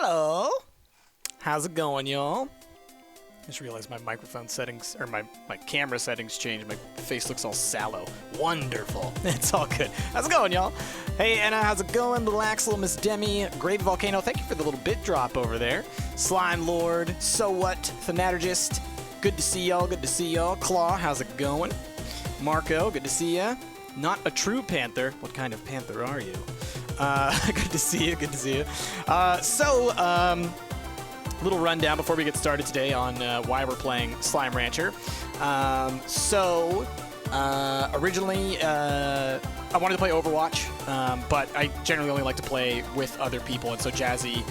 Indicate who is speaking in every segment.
Speaker 1: Hello. How's it going, y'all? Just realized my microphone settings, or my camera settings changed. My face looks all sallow. Wonderful. It's all good. How's it going, y'all? Hey, Anna, how's it going? Little Axel, Miss Demi, Grave Volcano, thank you for the little bit drop over there. Slime Lord, So What, Thanatargist, good to see y'all, good to see y'all. Claw, how's it going? Marco, good to see ya. Not a true panther. What kind of panther are you? Good to see you, good to see you. Little rundown before we get started today on why we're playing Slime Rancher. Originally, I wanted to play Overwatch, but I generally only like to play with other people, and so Jazzy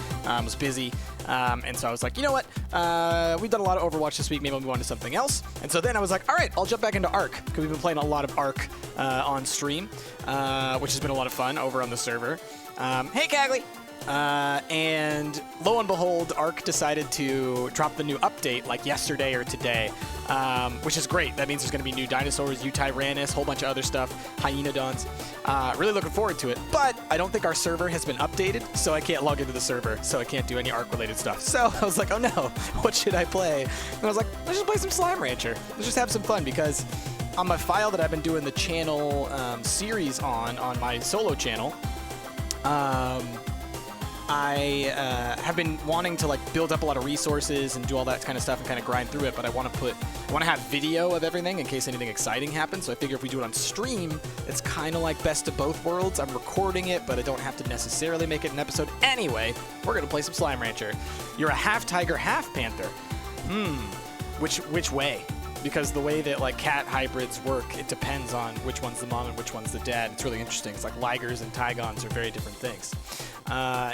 Speaker 1: was busy, and so I was like, you know what, we've done a lot of Overwatch this week, maybe we'll move on to something else. And so then I was like, all right, I'll jump back into Ark, because we've been playing a lot of Ark on stream, which has been a lot of fun over on the server. Hey, Cagley! And lo and behold, Ark decided to drop the new update like yesterday or today, which is great. That means there's going to be new dinosaurs, Utyrannus, whole bunch of other stuff, Hyenodons. Really looking forward to it. But I don't think our server has been updated, so I can't log into the server, so I can't do any Ark-related stuff. So I was like, oh no, what should I play? And I was like, let's just play some Slime Rancher. Let's just have some fun, because on my file that I've been doing the channel series on my solo channel, I have been wanting to like build up a lot of resources and do all that kind of stuff and kind of grind through it, but I want to have video of everything in case anything exciting happens. So I figure if we do it on stream, it's kind of like best of both worlds. I'm recording it, but I don't have to necessarily make it an episode. Anyway, we're gonna play some Slime Rancher. You're a half tiger, half panther. Which way? Because the way that like cat hybrids work, it depends on which one's the mom and which one's the dad. It's really interesting. It's like ligers and Tygons are very different things.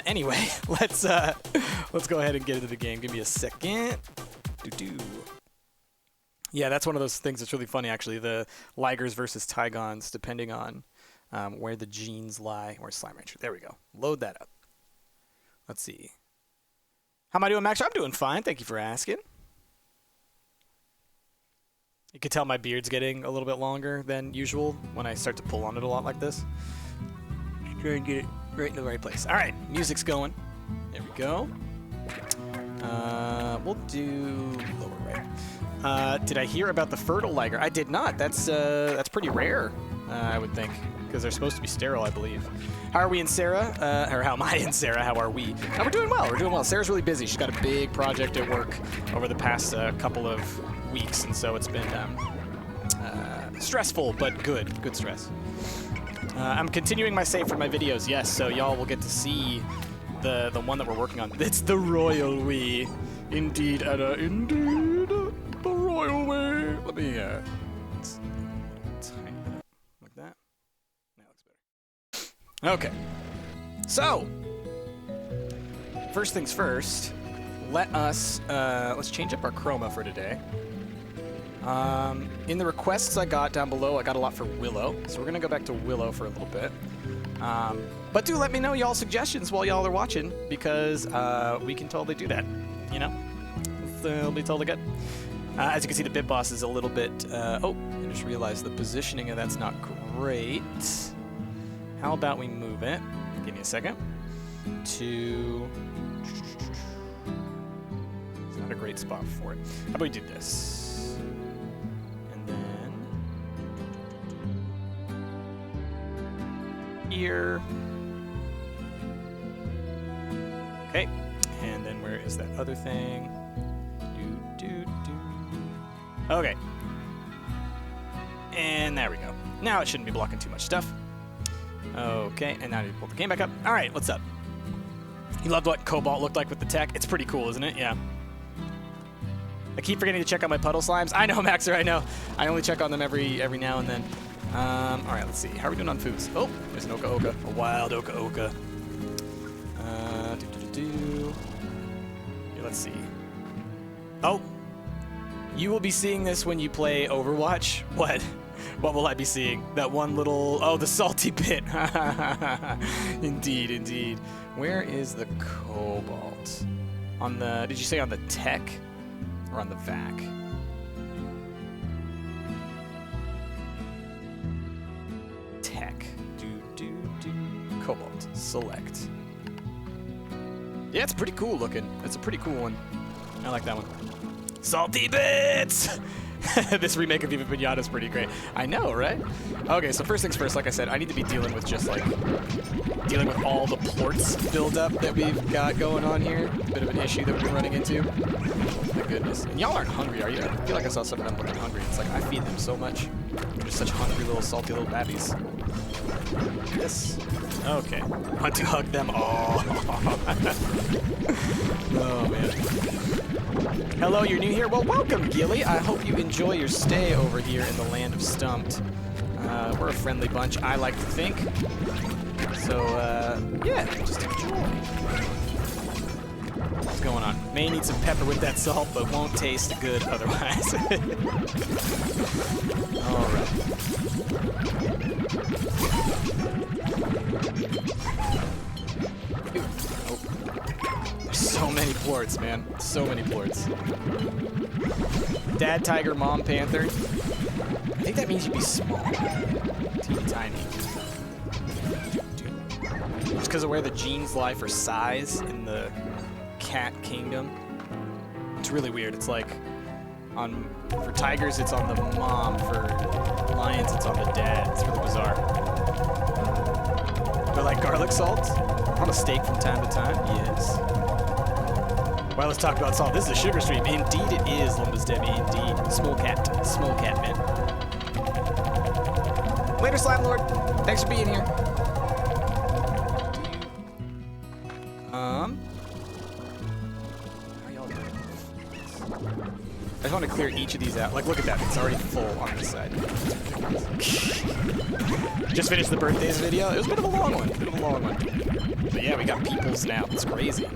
Speaker 1: Anyway, let's go ahead and get into the game. Give me a second. Yeah, that's one of those things that's really funny, actually. The ligers versus Tygons, depending on where the genes lie. Where's Slime Rancher? There we go. Load that up. Let's see. How am I doing, Max? I'm doing fine. Thank you for asking. You can tell my beard's getting a little bit longer than usual when I start to pull on it a lot like this. Try and get it right in the right place. All right, music's going. There we go. We'll do lower right. Did I hear about the fertile liger? I did not. That's pretty rare, I would think, because they're supposed to be sterile, I believe. How are we and Sarah? Or how am I and Sarah? How are we? We're doing well. We're doing well. Sarah's really busy. She's got a big project at work over the past couple of weeks, and so it's been stressful, but good stress. I'm continuing my save for my videos, yes, so y'all will get to see the one that we're working on. It's the royal we. Indeed, Anna, indeed, the royal way. Let me tighten it up like that. That looks better. Okay, so first things first, let's change up our chroma for today. In the requests I got down below, I got a lot for Willow, so we're gonna go back to Willow for a little bit. But do let me know y'all suggestions while y'all are watching, because we can totally do that, you know? It'll be totally good. As you can see, the bit boss is a little bit, oh, I just realized the positioning of that's not great. How about we move it, give me a second, to, it's not a great spot for it. How about we do this? Here. Okay, and then where is that other thing? Okay, and there we go. Now it shouldn't be blocking too much stuff. Okay, and now you pull the game back up. All right, what's up? You loved what Cobalt looked like with the tech? It's pretty cool, isn't it? Yeah. I keep forgetting to check on my puddle slimes. I know, Maxer, I know. I only check on them every now and then. All right, let's see. How are we doing on foods? Oh, there's an Oka, a wild Oka. Here, let's see. Oh, you will be seeing this when you play Overwatch. What? What will I be seeing? That one little, oh, the salty bit. Indeed. Where is the Cobalt? On the, did you say on the tech or on the vac? Tech. Cobalt. Select. Yeah, it's pretty cool looking. It's a pretty cool one. I like that one. Salty bits! This remake of Viva Pinata is pretty great. I know, right? Okay, so first things first, like I said, I need to be dealing with just like dealing with all the ports buildup that we've got going on here. It's a bit of an issue that we've been running into. My goodness. And y'all aren't hungry, are you? I feel like I saw some of them looking hungry. It's like I feed them so much. They're just such hungry little salty little babbies. This. Okay. Want to hug them all. Oh man. Hello, you're new here? Well, welcome, Gilly. I hope you enjoy your stay over here in the land of Stumped. We're a friendly bunch, I like to think. So, yeah, just enjoy. What's going on? May need some pepper with that salt, but won't taste good otherwise. All right. Oh. There's so many plorts, man. So many plorts. Dad tiger, mom panther. I think that means you'd be small. Teeny tiny. Just because of where the genes lie for size in the cat kingdom. It's really weird. It's like for tigers it's on the mom, for lions it's on the dad. It's really bizarre. But like garlic salt on a steak from time to time? Yes. Well, let's talk about salt. This is a sugar stream. Indeed it is, Lumbus Debbie. Indeed. Small cat, man. Later, Slime Lord. Thanks for being here. How y'all doing? I just want to clear each of these out. Like, look at that. It's already full on this side. Just finished the birthdays video. It was a bit of a long one. But yeah, we got peoples now. It's crazy.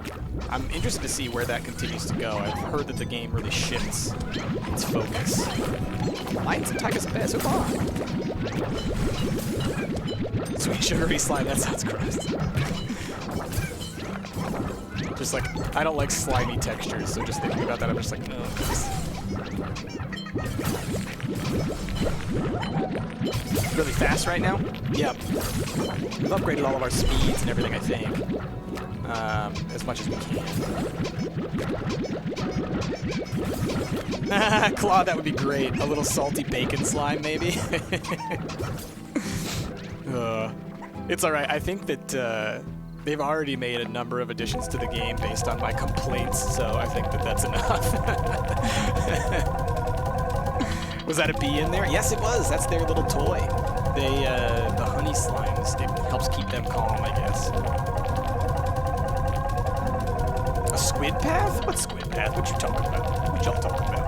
Speaker 1: I'm interested to see where that continues to go. I've heard that the game really shifts its focus. Lions and tigers and bears are fine. Sweet sugary slime. That sounds gross. Just like, I don't like slimy textures, so just thinking about that, I'm just like, no. Really fast right now? Yep. We've upgraded all of our speeds and everything, I think. As much as we can. Claw, that would be great. A little salty bacon slime, maybe? It's alright. I think that they've already made a number of additions to the game based on my complaints, so I think that that's enough. Was that a bee in there? Yes, it was. That's their little toy. They, the honey slimes, it helps keep them calm, I guess. A squid path? What squid path? What you talking about? What y'all talking about?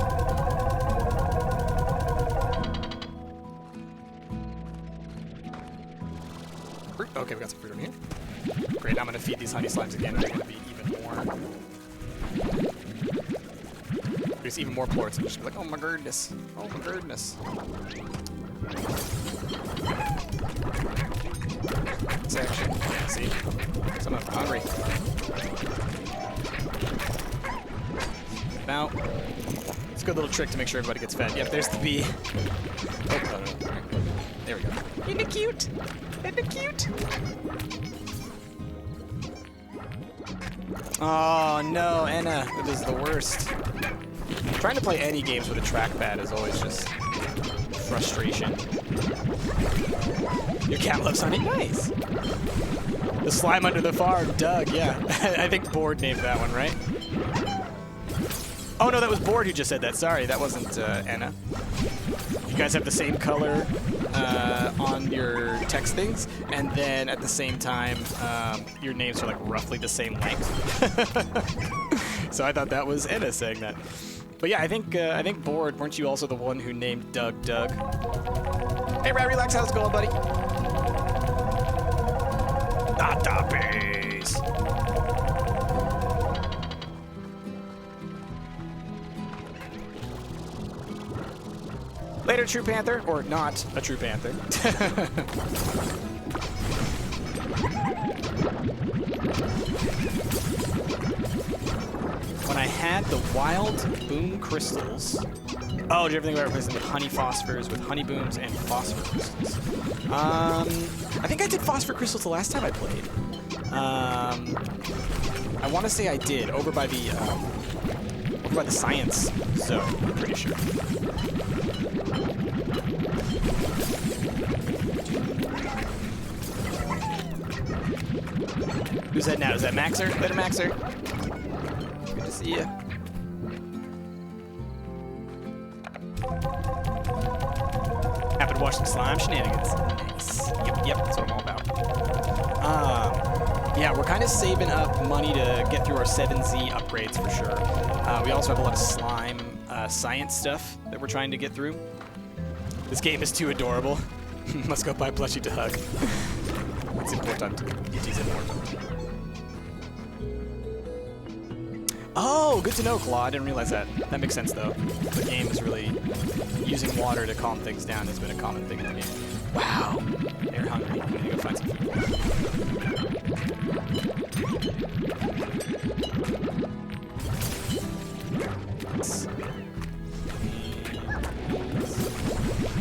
Speaker 1: Fruit? Okay, we got some fruit in here. Great, I'm gonna feed these honey slimes again. They're gonna be even more. There's even more plorts. I'm just like, oh my goodness. Oh my goodness. Section. See? So I'm hungry. Now, it's a good little trick to make sure everybody gets fed. Yep, there's the bee. Oh, no. There we go. Isn't it cute? Isn't it cute? Oh no, Anna, that is the worst. Trying to play any games with a trackpad is always just frustration. Your cat loves honey? Nice. The slime under the farm, Doug, yeah. I think Board named that one, right? Oh no, that was Board who just said that. Sorry, that wasn't Anna. You guys have the same color on your text things, and then at the same time, your names are like roughly the same length. So I thought that was Anna saying that. But yeah, I think Board, weren't you also the one who named Doug? Hey, Rat Relax, how's it going, buddy? Database. Later, True Panther, or not a True Panther. When I had the wild boom crystals. Oh, did you ever think about replacing the honey phosphors with honey booms and phosphor crystals? I think I did phosphor crystals the last time I played. I want to say I did over by the science zone. I'm pretty sure. Who's that now? Is that Maxer? Later, Maxer. Good to see you. Happy to watch some slime shenanigans. Nice. Yep, that's what I'm all about. Yeah, we're kind of saving up money to get through our 7Z upgrades for sure. We also have a lot of slime science stuff that we're trying to get through. This game is too adorable. Must go buy plushie to hug. It's important. It is important. Oh, good to know, Claw. I didn't realize that. That makes sense, though. The game is really using water to calm things down has been a common thing in the game. Wow. They're hungry. We need to go find some food.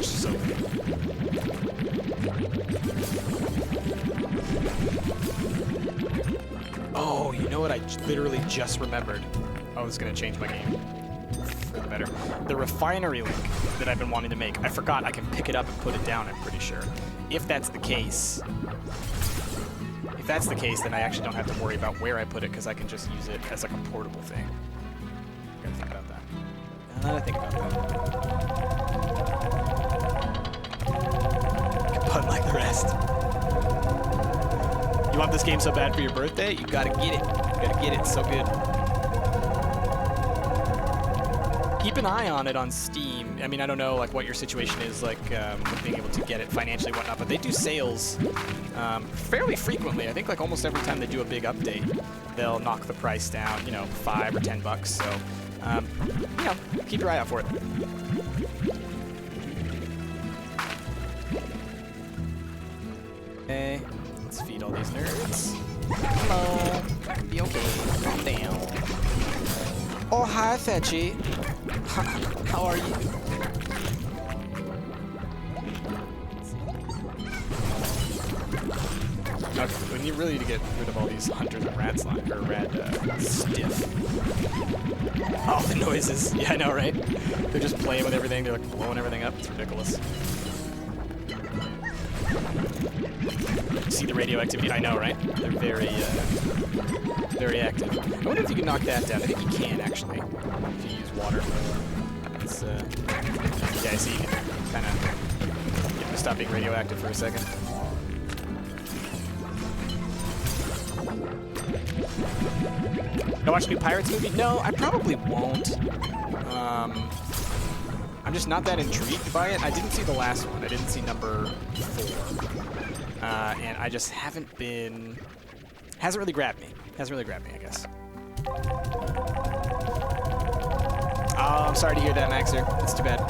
Speaker 1: So good. Oh, you know what I literally just remembered? Oh, this is going to change my game for the better. The refinery link that I've been wanting to make. I forgot I can pick it up and put it down, I'm pretty sure. If that's the case, then I actually don't have to worry about where I put it because I can just use it as like a portable thing. I gotta think about that. Now that I think about that. But like the rest. You want this game so bad for your birthday? You gotta get it. You gotta get it. It's so good. Keep an eye on it on Steam. I mean, I don't know like what your situation is like with being able to get it financially and whatnot, but they do sales fairly frequently. I think like almost every time they do a big update, they'll knock the price down, you know, $5 or $10. So, you know, keep your eye out for it. Okay, let's feed all these nerds. Hello. Be okay. Calm down. Oh, hi, Fetchy. How are you? Okay, we need really to get rid of all these hunters and rad slime, or rad stiff. Oh, the noises. Yeah, I know, right? They're just playing with everything. They're like blowing everything up. It's ridiculous. See the radioactivity? I know, right? They're very, very active. I wonder if you can knock that down. I think you can, actually, if you use water. It's, yeah, I see you can kind of get them to stop being radioactive for a second. Gonna watch a new Pirates movie? No, I probably won't. I'm just not that intrigued by it. I didn't see the last one. I didn't see number 4. And I just haven't been... Hasn't really grabbed me. Hasn't really grabbed me, I guess. Oh, I'm sorry to hear that, Maxer. That's too bad.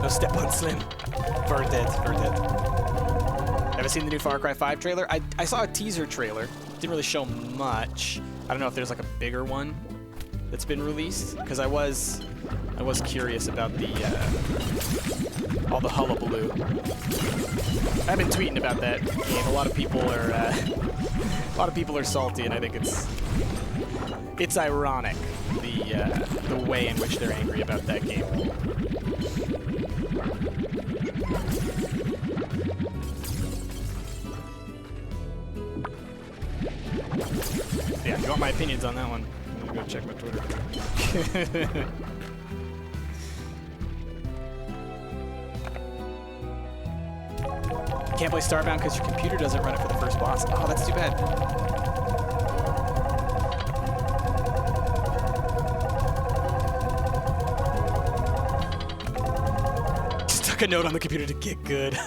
Speaker 1: No step on Slim. Bird dead. Bird dead. Have I seen the new Far Cry 5 trailer? I saw a teaser trailer. Didn't really show much. I don't know if there's like a bigger one that's been released, because I was curious about the all the hullabaloo. I've been tweeting about that game. A lot of people are salty, and I think it's ironic the way in which they're angry about that game. Yeah, if you want my opinions on that one, I'm gonna go check my Twitter. Can't play Starbound because your computer doesn't run it for the first boss. Oh, that's too bad. Stuck a note on the computer to get good.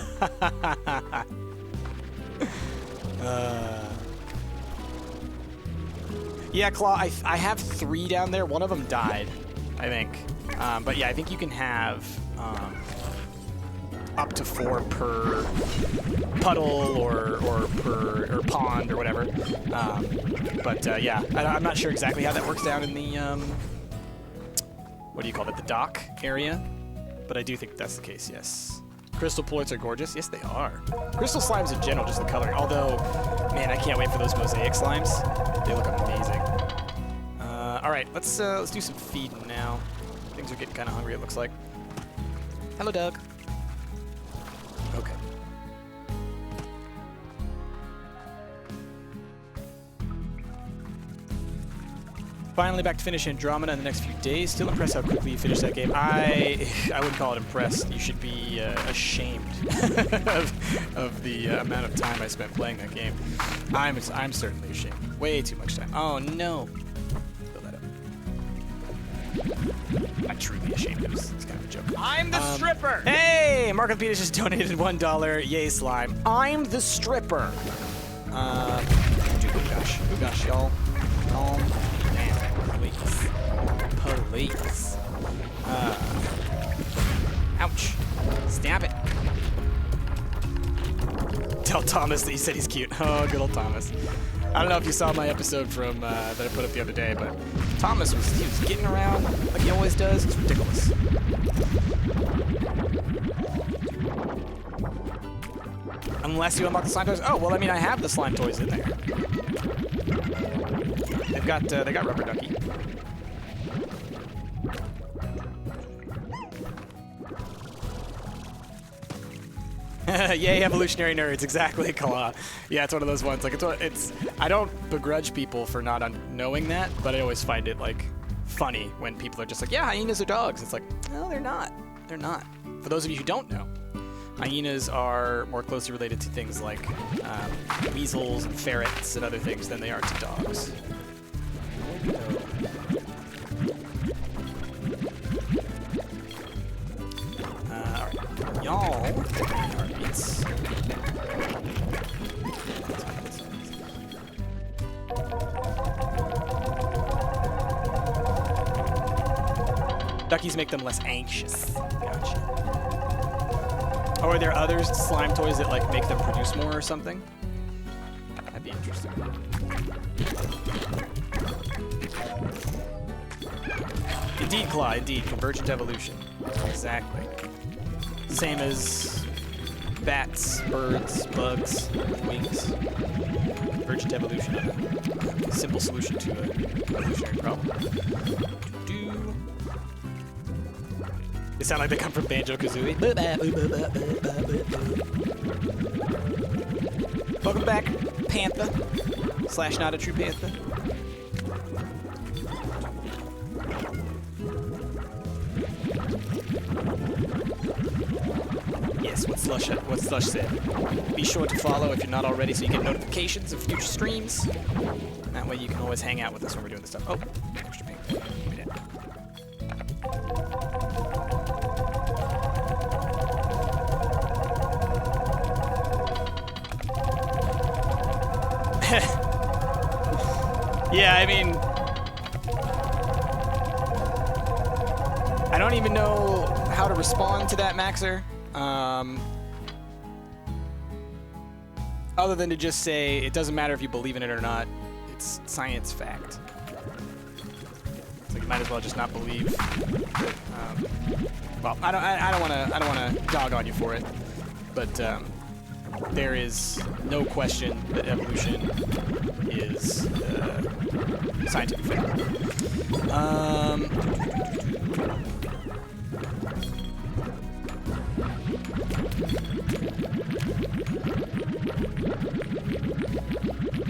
Speaker 1: Yeah, Claw, I have 3 down there. One of them died, I think. But yeah, I think you can have up to 4 per puddle or per pond or whatever. Yeah, I'm not sure exactly how that works down in the what do you call it, the dock area, but I do think that's the case. Yes. Crystal plorts are gorgeous. Yes, they are. Crystal slimes in general, just the coloring. Although, man, I can't wait for those mosaic slimes. They look amazing. All right, let's do some feeding now. Things are getting kind of hungry, it looks like. Hello, Doug. Okay. Finally back to finish Andromeda in the next few days. Still impressed how quickly you finished that game. I wouldn't call it impressed. You should be ashamed of the amount of time I spent playing that game. I'm certainly ashamed. Way too much time. Oh no. Fill that up. Not truly ashamed. It's kind of a joke.
Speaker 2: I'm the stripper.
Speaker 1: Hey, Mark of Penis just donated $1. Yay, slime. I'm the stripper. Oh gosh, y'all. Calm down, please. Please. Ouch. Stab it. Tell Thomas that you said he's cute. Oh, good old Thomas. I don't know if you saw my episode from that I put up the other day, but Thomas was getting around like he always does. It's ridiculous. Unless you unlock the slime toys. Oh, well, I mean, I have the slime toys in there. They got Rubber Ducky. Yay, evolutionary nerds! Exactly, Kala. Yeah, it's one of those ones. Like it's. I don't begrudge people for not knowing that, but I always find it like funny when people are just like, "Yeah, hyenas are dogs." It's like, no, they're not. They're not. For those of you who don't know, hyenas are more closely related to things like weasels and ferrets and other things than they are to dogs. Alright. Y'all. Heartbeats. Duckies make them less anxious. Gotcha. Oh, are there other slime toys that like make them produce more or something? That'd be interesting. Indeed, Claw, indeed. Convergent evolution. Exactly. Same as bats, birds, bugs with wings. Convergent evolution. A simple solution to an evolutionary problem. They sound like they come from Banjo-Kazooie. Welcome back, Panther. / not a true Panther. Yes, what Slush said. Be sure to follow if you're not already so you get notifications of future streams. That way you can always hang out with us when we're doing this stuff. Oh, extra pink. Give me that. Yeah, I mean, I don't even know how to respond to that, Maxer. Other than to just say it doesn't matter if you believe in it or not. It's science fact. So you might as well just not believe. Well, I don't want to dog on you for it, but there is no question that evolution is scientific fact.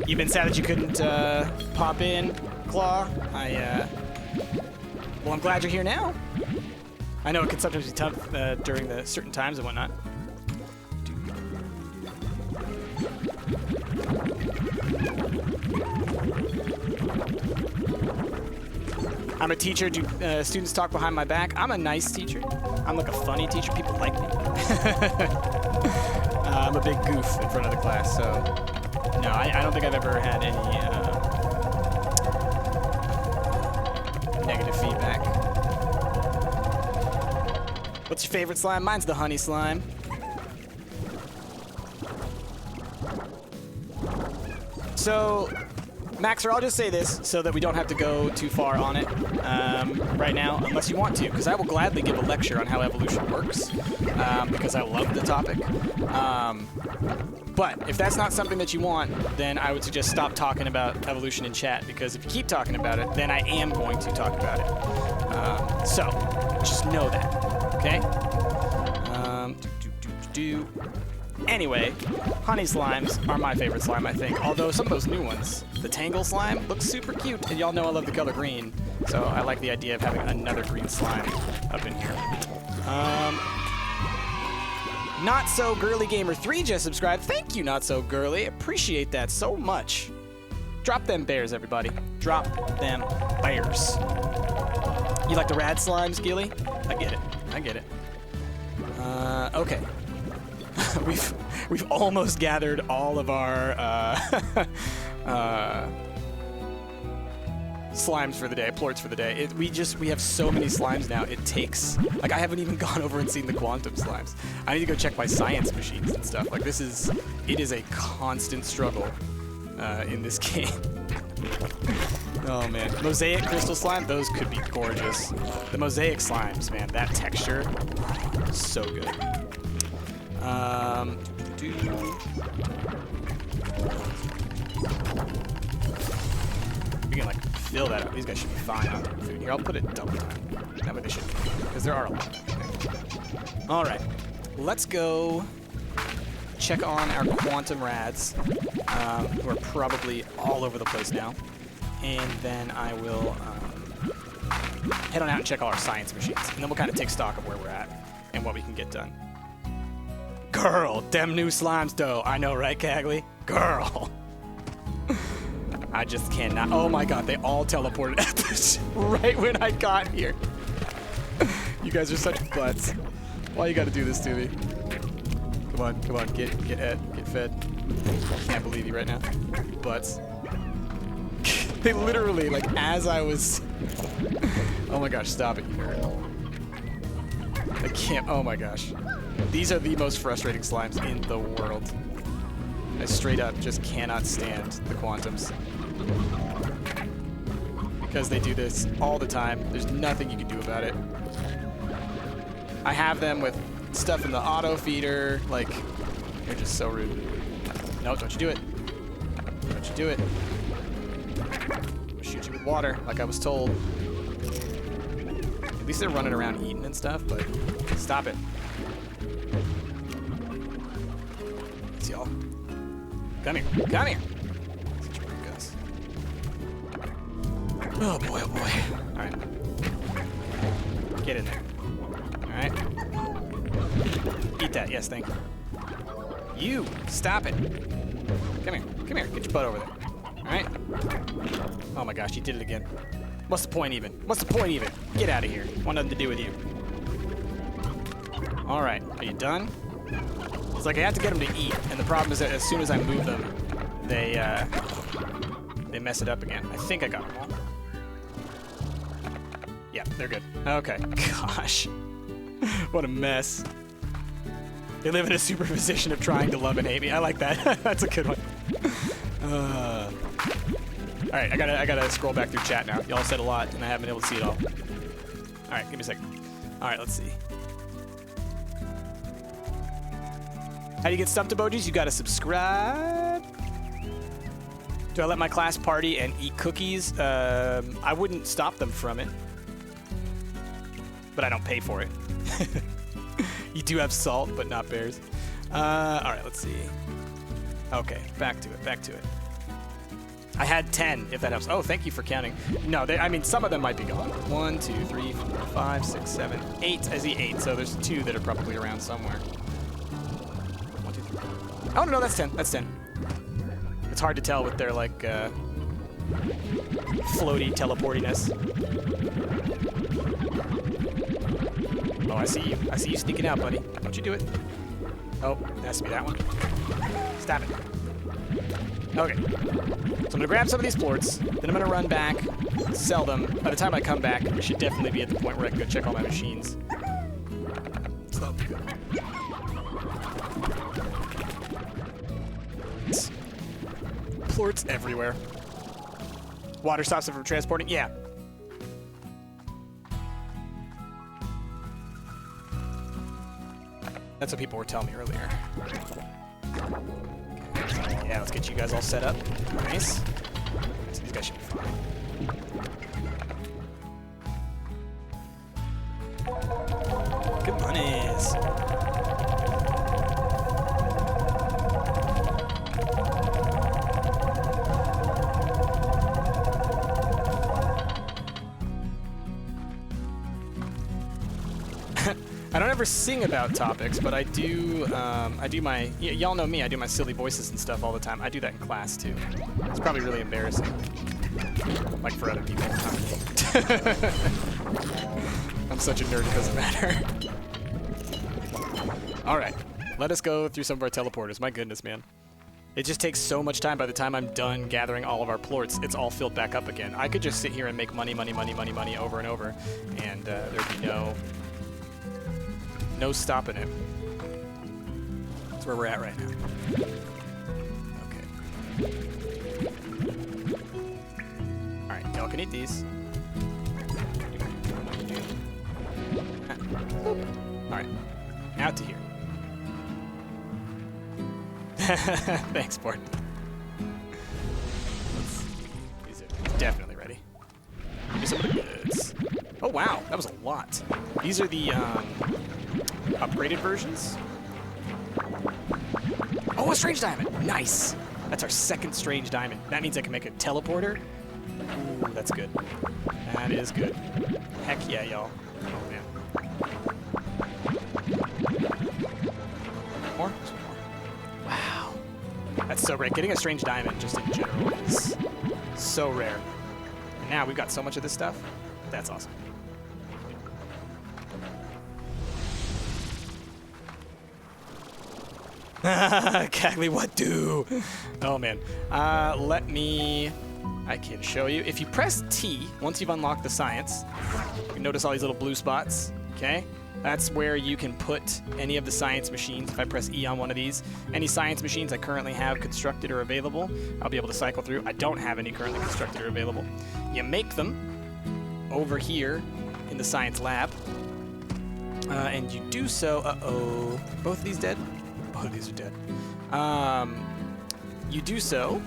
Speaker 1: You've been sad that you couldn't pop in, Claw. Well, I'm glad you're here now. I know it can sometimes be tough during the certain times and whatnot. I'm a teacher. Do students talk behind my back? I'm a nice teacher. I'm like a funny teacher. People like me. I'm a big goof in front of the class, so no, I don't think I've ever had any negative feedback. What's your favorite slime? Mine's the honey slime. So, Maxer, I'll just say this so that we don't have to go too far on it right now, unless you want to, because I will gladly give a lecture on how evolution works, because I love the topic. But if that's not something that you want, then I would suggest stop talking about evolution in chat, because if you keep talking about it, then I am going to talk about it. So, just know that, okay? Anyway, honey slimes are my favorite slime, I think. Although some of those new ones, the Tangle slime, looks super cute, and y'all know I love the color green, so I like the idea of having another green slime up in here. Not So Girly Gamer 3 just subscribed. Thank you, Not So Girly. Appreciate that so much. Drop them bears, everybody. Drop them bears. You like the rad slimes, Gilly? I get it. I get it. Okay. We've almost gathered all of our slimes for the day, plorts for the day. We have so many slimes now. It takes, like, I haven't even gone over and seen the quantum slimes. I need to go check my science machines and stuff. Like, it is a constant struggle in this game. Oh man, mosaic crystal slime, those could be gorgeous. The mosaic slimes, man, that texture, so good. We can like fill that up. These guys should be fine on food. Here, I'll put it double time. That way they should be, because there are a lot. All right, let's go check on our quantum rads, who are probably all over the place now. And then I will head on out and check all our science machines. And then we'll kind of take stock of where we're at and what we can get done. Girl, them new slimes, though. I know, right, Cagley? Girl. I just cannot. Oh, my God. They all teleported at this right when I got here. You guys are such butts. Why you got to do this to me? Come on, come on. Get fed. Can't believe you right now. Butts. They literally, like, as I was... Oh, my gosh. Stop it, you nerd. I can't... Oh, my gosh. These are the most frustrating slimes in the world. I straight up just cannot stand the quantums. Because they do this all the time. There's nothing you can do about it. I have them with stuff in the auto feeder. Like, they're just so rude. No, don't you do it. Don't you do it. I'll shoot you with water, like I was told. At least they're running around eating and stuff, but stop it. Let's y'all. Come here. Come here. Such weird guys. Oh boy, oh boy. Alright. Get in there. Alright. Eat that. Yes, thank you. You! Stop it. Come here. Come here. Get your butt over there. Alright? Oh my gosh, you did it again. What's the point even? What's the point even? Get out of here. Want nothing to do with you. Alright, are you done? It's like I have to get them to eat, and the problem is that as soon as I move them, they mess it up again. I think I got them all. Yeah, they're good. Okay. Gosh. What a mess. They live in a superposition of trying to love and hate me. I like that. That's a good one. All right, I gotta scroll back through chat now. Y'all said a lot, and I haven't been able to see it all. All right, give me a second. All right, let's see. How do you get stumped emojis? You gotta subscribe. Do I let my class party and eat cookies? I wouldn't stop them from it, but I don't pay for it. You do have salt, but not bears. All right, let's see. Okay, back to it, back to it. I had 10, if that helps. Oh, thank you for counting. No, I mean, some of them might be gone. 1, 2, 3, 4, 5, 6, 7, 8. I see 8, so there's 2 that are probably around somewhere. 1, 2, 3. Oh, no, that's 10. That's 10. It's hard to tell with their, like, floaty teleportiness. Oh, I see you. I see you sneaking out, buddy. Don't you do it. Oh, it has to be that one. Stop it. Okay. So I'm going to grab some of these plorts, then I'm going to run back, sell them. By the time I come back, I should definitely be at the point where I can go check all my machines. So that'll be good. Plorts everywhere. Water stops it from transporting? Yeah. That's what people were telling me earlier. Yeah, let's get you guys all set up. Nice. So these guys should be fine. Good monies. I don't ever sing about topics, but I do my, y'all know me, I do my silly voices and stuff all the time. I do that in class too. It's probably really embarrassing. Like for other people. I'm such a nerd, it doesn't matter. Alright, let us go through some of our teleporters. My goodness, man. It just takes so much time. By the time I'm done gathering all of our plorts, it's all filled back up again. I could just sit here and make money over and over, and there'd be no stopping it. That's where we're at right now. Okay. Alright, y'all can eat these. Alright, out to here. Thanks, Bort. These are definitely ready. Give me some of the goods. Oh wow, that was a lot. These are the upgraded versions. Oh, a strange diamond! Nice! That's our second strange diamond. That means I can make a teleporter. Ooh, that's good. That is good. Heck yeah, y'all. Oh man. More? Wow. That's so rare. Getting a strange diamond just in general is so rare. And now we've got so much of this stuff. That's awesome. Cagley, what do? Oh man. I can show you. If you press T, once you've unlocked the science, you notice all these little blue spots, okay? That's where you can put any of the science machines. If I press E on one of these, any science machines I currently have constructed or available, I'll be able to cycle through. I don't have any currently constructed or available. You make them over here in the science lab, and you do so. Uh-oh. Both of these dead? Both of these are dead. You do so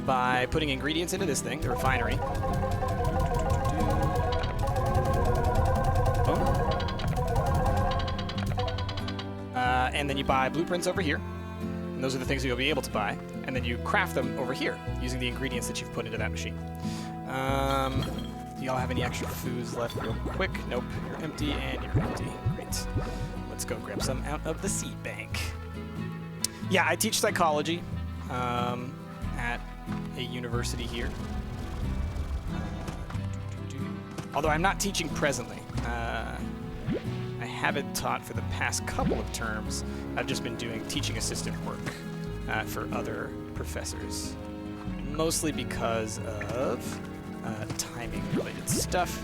Speaker 1: by putting ingredients into this thing, the refinery. And then you buy blueprints over here. And those are the things you'll be able to buy. And then you craft them over here using the ingredients that you've put into that machine. Do y'all have any extra foods left real quick? Nope. You're empty and you're empty. Great. Let's go grab some out of the seed bank. Yeah, I teach psychology at a university here. Although I'm not teaching presently. I haven't taught for the past couple of terms. I've just been doing teaching assistant work for other professors. Mostly because of timing-related stuff.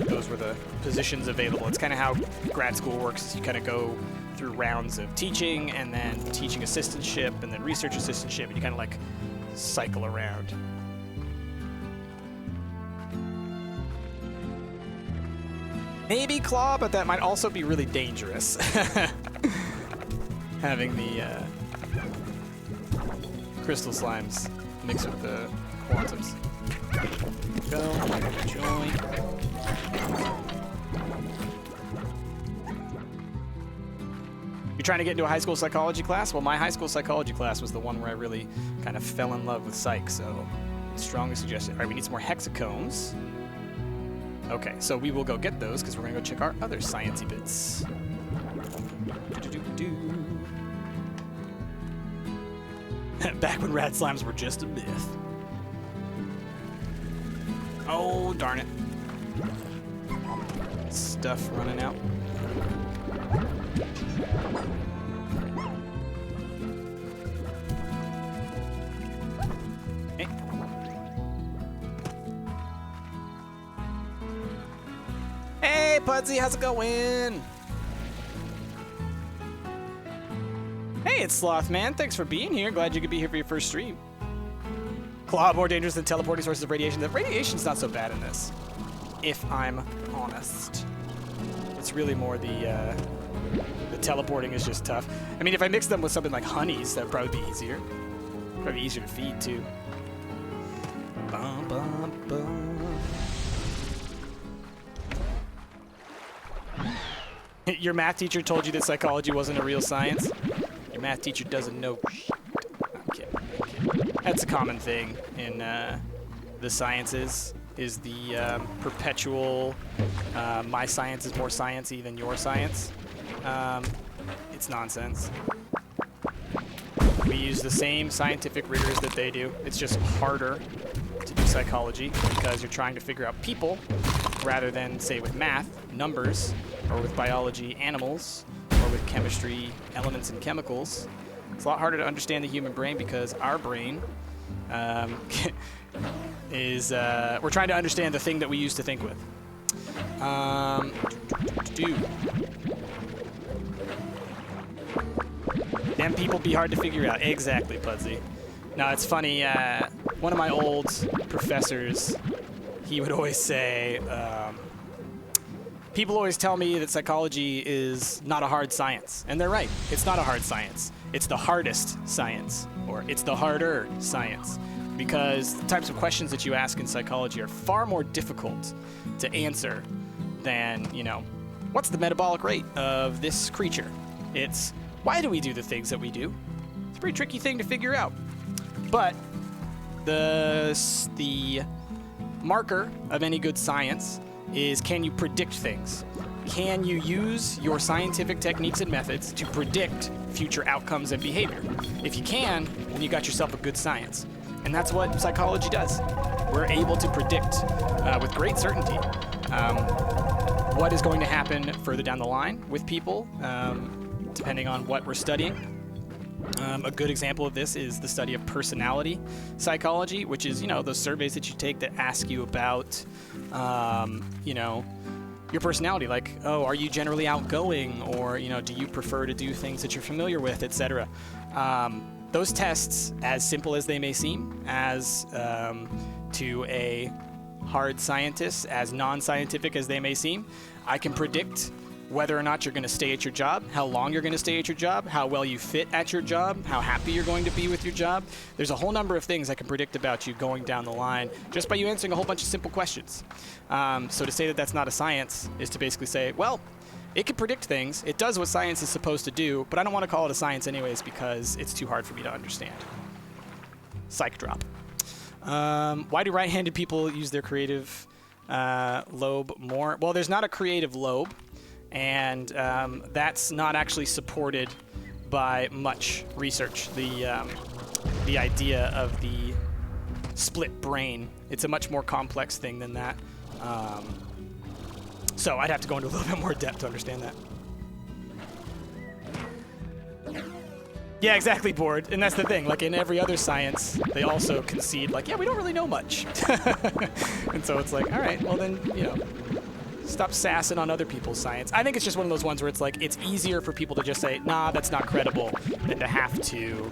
Speaker 1: Those were the positions available. It's kind of how grad school works. Is you kind of go through rounds of teaching, and then teaching assistantship, and then research assistantship, and you kind of like cycle around. Maybe claw, but that might also be really dangerous. Having the crystal slimes mixed with the quantums. Go, join. You're trying to get into a high school psychology class? Well, my high school psychology class was the one where I really kind of fell in love with psych, so strongly suggested. All right, we need some more hexacombs. Okay, so we will go get those because we're going to go check our other sciencey bits. Back when rad slimes were just a myth. Oh, darn it. Stuff running out. Hey. Hey, Pudsey, how's it going? Hey, it's Slothman. Thanks for being here. Glad you could be here for your first stream. Claw more dangerous than teleporting sources of radiation. The radiation's not so bad in this, if I'm honest. It's really more the teleporting is just tough. I mean, if I mix them with something like honeys, that'd probably be easier. Probably easier to feed, too. Bum, bum, bum. Your math teacher told you that psychology wasn't a real science? Your math teacher doesn't know shit. I'm kidding. That's a common thing in the sciences, is the perpetual my science is more sciencey than your science. It's nonsense. We use the same scientific rigors that they do. It's just harder to do psychology because you're trying to figure out people rather than, say, with math, numbers, or with biology, animals, or with chemistry, elements and chemicals. It's a lot harder to understand the human brain because our brain is... we're trying to understand the thing that we used to think with. Them people be hard to figure out. Exactly, Pudsey. Now, it's funny, one of my old professors, he would always say, people always tell me that psychology is not a hard science. And they're right. It's not a hard science. It's the hardest science, or it's the harder science. Because the types of questions that you ask in psychology are far more difficult to answer than, you know, what's the metabolic rate of this creature? It's, why do we do the things that we do? It's a pretty tricky thing to figure out. But the marker of any good science is, can you predict things? Can you use your scientific techniques and methods to predict future outcomes and behavior? If you can, then you got yourself a good science. And that's what psychology does. We're able to predict with great certainty what is going to happen further down the line with people, depending on what we're studying. A good example of this is the study of personality psychology, which is, you know, those surveys that you take that ask you about, you know, your personality, like, oh, are you generally outgoing, or, you know, do you prefer to do things that you're familiar with, etc. Those tests, as simple as they may seem, as to a hard scientist, as non-scientific as they may seem, I can predict whether or not you're going to stay at your job, how long you're going to stay at your job, how well you fit at your job, how happy you're going to be with your job. There's a whole number of things I can predict about you going down the line just by you answering a whole bunch of simple questions. So to say that that's not a science is to basically say, well, it can predict things, it does what science is supposed to do, but I don't want to call it a science anyways because it's too hard for me to understand. Psych drop. Why do right-handed people use their creative lobe more? Well, there's not a creative lobe. And that's not actually supported by much research. The idea of the split brain, it's a much more complex thing than that. So I'd have to go into a little bit more depth to understand that. Yeah, exactly, Board. And that's the thing. Like in every other science, they also concede, like, yeah, we don't really know much. And so it's like, all right, well then, you know, stop sassing on other people's science. I think it's just one of those ones where it's like, it's easier for people to just say, nah, that's not credible, than to have to,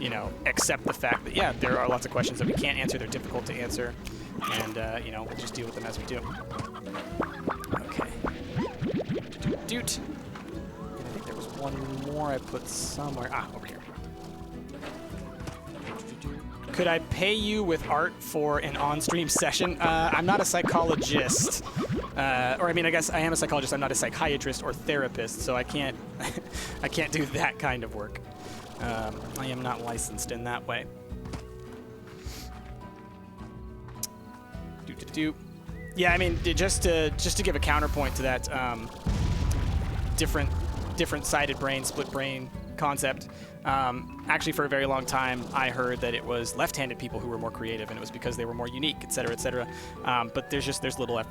Speaker 1: you know, accept the fact that, yeah, there are lots of questions that we can't answer, they're difficult to answer, and, you know, we'll just deal with them as we do. Okay. Doot. I think there was one more I put somewhere. Ah, over here. Could I pay you with art for an on-stream session? I'm not a psychologist. Or I mean, I guess I am a psychologist. I'm not a psychiatrist or therapist, so I can't I can't do that kind of work. I am not licensed in that way. Yeah, I mean, just to give a counterpoint to that different-sided brain, split brain concept. Actually, for a very long time, I heard that it was left-handed people who were more creative, and it was because they were more unique, et cetera, et cetera. But there's little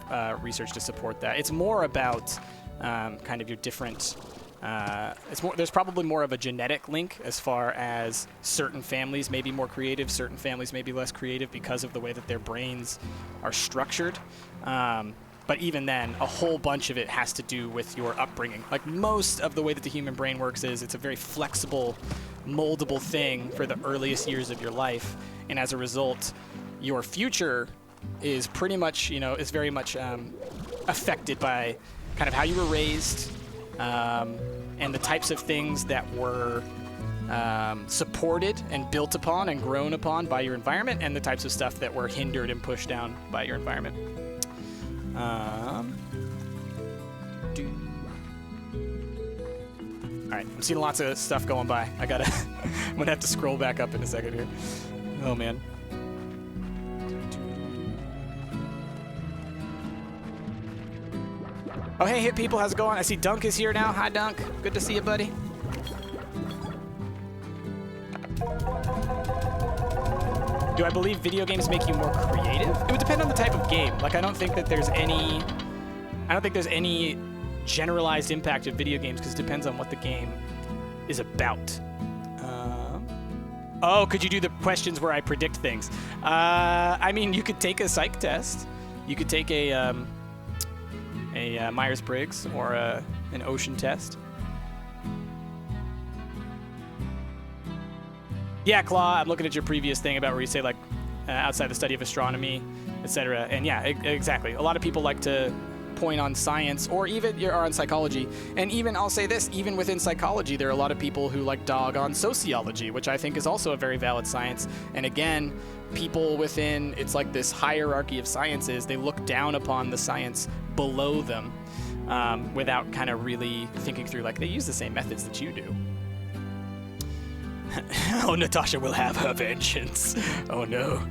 Speaker 1: research to support that. It's more about kind of your different. There's probably more of a genetic link as far as certain families may be more creative, certain families may be less creative because of the way that their brains are structured. But even then, a whole bunch of it has to do with your upbringing. Like most of the way that the human brain works is it's a very flexible moldable thing for the earliest years of your life, and as a result, your future is pretty much, is very much affected by kind of how you were raised, and the types of things that were supported and built upon and grown upon by your environment, and the types of stuff that were hindered and pushed down by your environment. Alright, I'm seeing lots of stuff going by. I'm gonna have to scroll back up in a second here. Oh man. Oh hey, hit people, how's it going? I see Dunk is here now. Hi Dunk, good to see you, buddy. Do I believe video games make you more creative? It would depend on the type of game. Like, I don't think there's any generalized impact of video games, because it depends on what the game is about. Oh, could you do the questions where I predict things? I mean, you could take a psych test. You could take a Myers-Briggs or an ocean test. Yeah, Claw, I'm looking at your previous thing about where you say, like, outside the study of astronomy, etc. And yeah, exactly. A lot of people like to point on science, or even on psychology. And even, I'll say this, even within psychology, there are a lot of people who like dog on sociology, which I think is also a very valid science. And again, people within, it's like this hierarchy of sciences, they look down upon the science below them without kind of really thinking through, like, they use the same methods that you do. Oh, Natasha will have her vengeance. Oh no.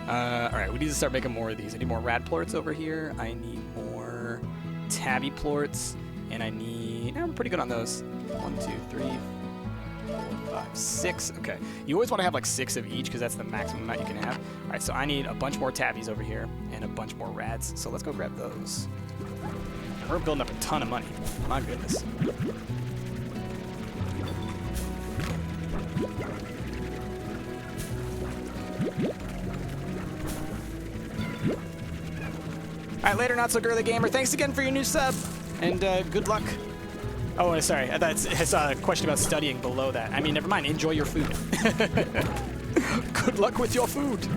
Speaker 1: Alright, we need to start making more of these. I need more rad plorts over here. I need more tabby plorts. And I need... I'm pretty good on those. 1, 2, 3, 4, 5, 6. Okay. You always want to have like 6 of each, because that's the maximum amount you can have. Alright, so I need a bunch more tabbies over here and a bunch more rads. So let's go grab those. We're building up a ton of money. My goodness. Alright, later, Not So Girly Gamer. Thanks again for your new sub, and good luck. Oh, sorry, I saw a question about studying below that. I mean, never mind, enjoy your food. Good luck with your food.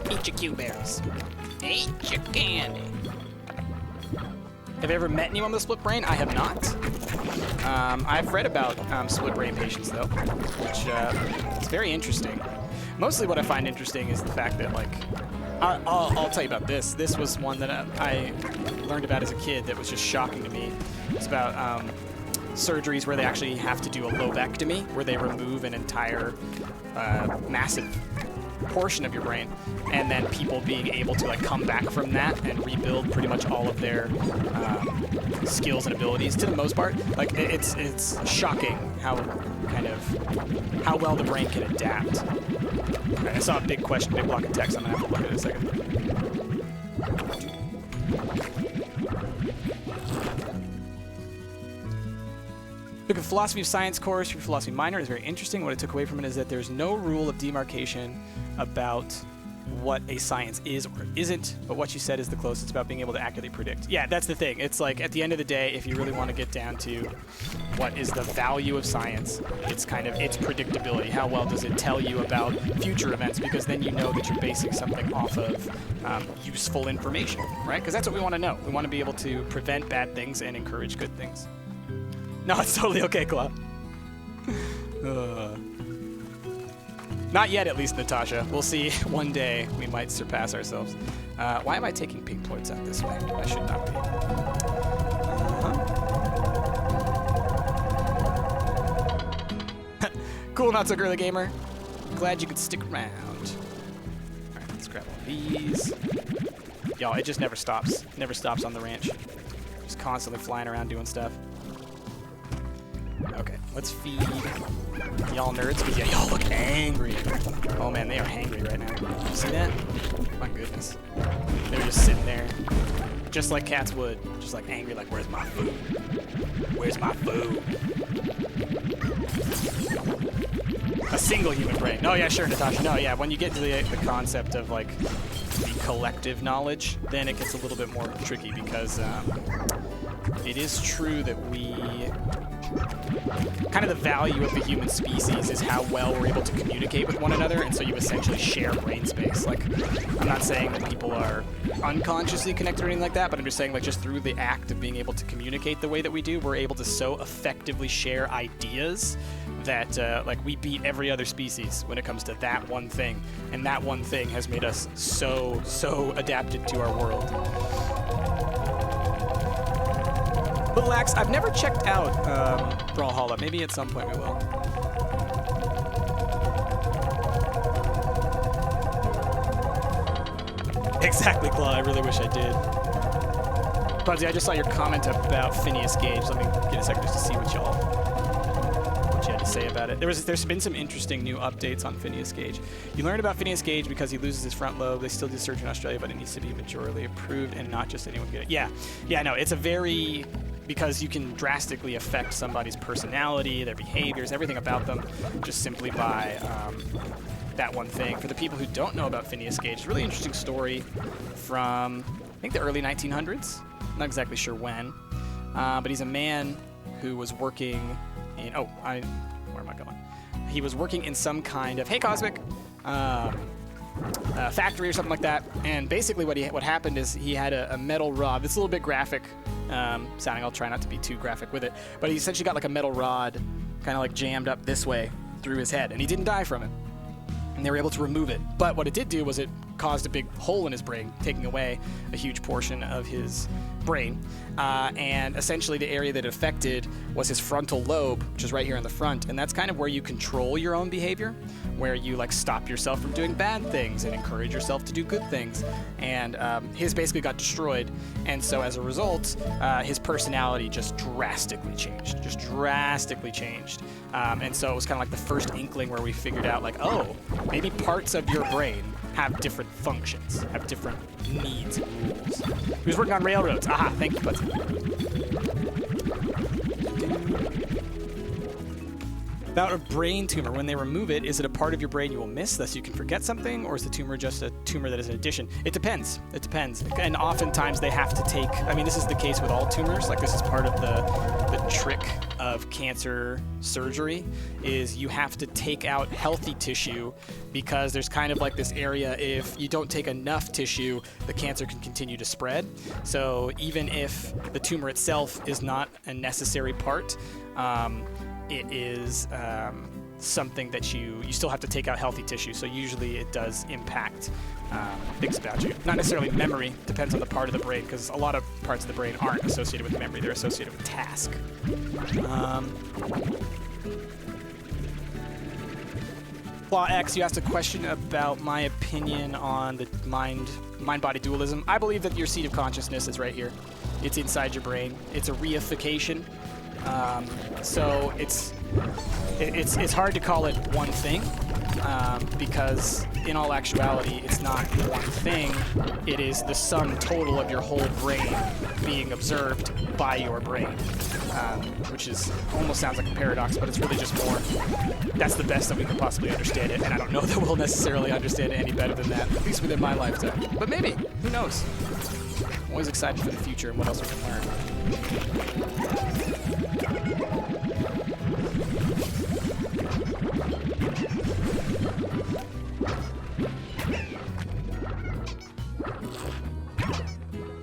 Speaker 1: Eat your Q-berries. Eat your candy. Have you ever met anyone with a split brain? I have not. I've read about split brain patients, though, which is very interesting. Mostly what I find interesting is the fact that, like, I'll tell you about this. This was one that I learned about as a kid that was just shocking to me. It's about surgeries where they actually have to do a lobectomy, where they remove an entire massive portion of your brain, and then people being able to, like, come back from that and rebuild pretty much all of their skills and abilities to the most part. Like, it's shocking how well the brain can adapt. Right, I saw a big question, big block of text. I'm gonna have to look at it in a second. Took a philosophy of science course for philosophy minor. It's very interesting. What I took away from it is that there's no rule of demarcation about what a science is or isn't, but what you said is the closest. It's about being able to accurately predict. Yeah, that's the thing. It's like, at the end of the day, if you really want to get down to what is the value of science, it's kind of its predictability. How well does it tell you about future events? Because then you know that you're basing something off of useful information, right? Because that's what we want to know. We want to be able to prevent bad things and encourage good things. No, it's totally okay, Claw. Not yet, at least, Natasha. We'll see. One day, we might surpass ourselves. Why am I taking pink plorts out this way? I should not be. Cool, Not So Girly Gamer. Glad you could stick around. Alright, let's grab all these. Y'all, it just never stops. Never stops on the ranch. Just constantly flying around doing stuff. Okay, let's feed y'all nerds, because yeah, y'all look angry. Oh man, they are hangry right now. You see that? My goodness. They're just sitting there, just like cats would. Just like angry, like, where's my food? Where's my food? A single human brain. Oh yeah, sure, Natasha. No, yeah, when you get to the concept of like the collective knowledge, then it gets a little bit more tricky because it is true that we kind of the value of the human species is how well we're able to communicate with one another, and so you essentially share brain space. Like, I'm not saying that people are unconsciously connected or anything like that, but I'm just saying, like, just through the act of being able to communicate the way that we do, we're able to so effectively share ideas that like we beat every other species when it comes to that one thing, and that one thing has made us so adapted to our world. Little Axe, I've never checked out Brawlhalla. Maybe at some point we will. Exactly, Claw. I really wish I did. Buzzy, I just saw your comment about Phineas Gage. Let me get a second just to see what you had to say about it. There's been some interesting new updates on Phineas Gage. You learn about Phineas Gage because he loses his front lobe. They still do surgery in Australia, but it needs to be majorly approved and not just anyone get it. Yeah, no, it's a very... because you can drastically affect somebody's personality, their behaviors, everything about them, just simply by that one thing. For the people who don't know about Phineas Gage, it's a really interesting story from, I think, the early 1900s. I'm not exactly sure when, but he's a man who was working in, where am I going? He was working in some kind of, hey Cosmic, factory or something like that, and basically what happened is he had a metal rod. It's a little bit graphic sounding. I'll try not to be too graphic with it, but he essentially got like a metal rod kind of like jammed up this way through his head, and he didn't die from it, and they were able to remove it. But what it did do was it caused a big hole in his brain, taking away a huge portion of his brain, and essentially the area that it affected was his frontal lobe, which is right here in the front, and that's kind of where you control your own behavior, where you like stop yourself from doing bad things and encourage yourself to do good things. And his basically got destroyed, and so as a result, his personality just drastically changed, and so it was kind of like the first inkling where we figured out, like, oh, maybe parts of your brain have different functions, have different needs and rules. He was working on railroads. Aha, thank you, Buzzy. About a brain tumor, when they remove it, is it a part of your brain you will miss, thus you can forget something, or is the tumor just a tumor that is an addition? It depends. It depends. And oftentimes they have to take, I mean, this is the case with all tumors, like this is part of the trick of cancer surgery, is you have to take out healthy tissue because there's kind of like this area, if you don't take enough tissue, the cancer can continue to spread. So even if the tumor itself is not a necessary part, it is something that you still have to take out healthy tissue, so usually it does impact things about you. Not necessarily memory, depends on the part of the brain, because a lot of parts of the brain aren't associated with memory, they're associated with task. Flaw X, you asked a question about my opinion on the mind-body dualism. I believe that your seat of consciousness is right here. It's inside your brain. It's a reification. So it's hard to call it one thing, because in all actuality, it's not one thing. It is the sum total of your whole brain being observed by your brain, which is almost sounds like a paradox, but it's really just more, that's the best that we can possibly understand it, and I don't know that we'll necessarily understand it any better than that, at least within my lifetime. But maybe, who knows? I'm always excited for the future and what else we can learn.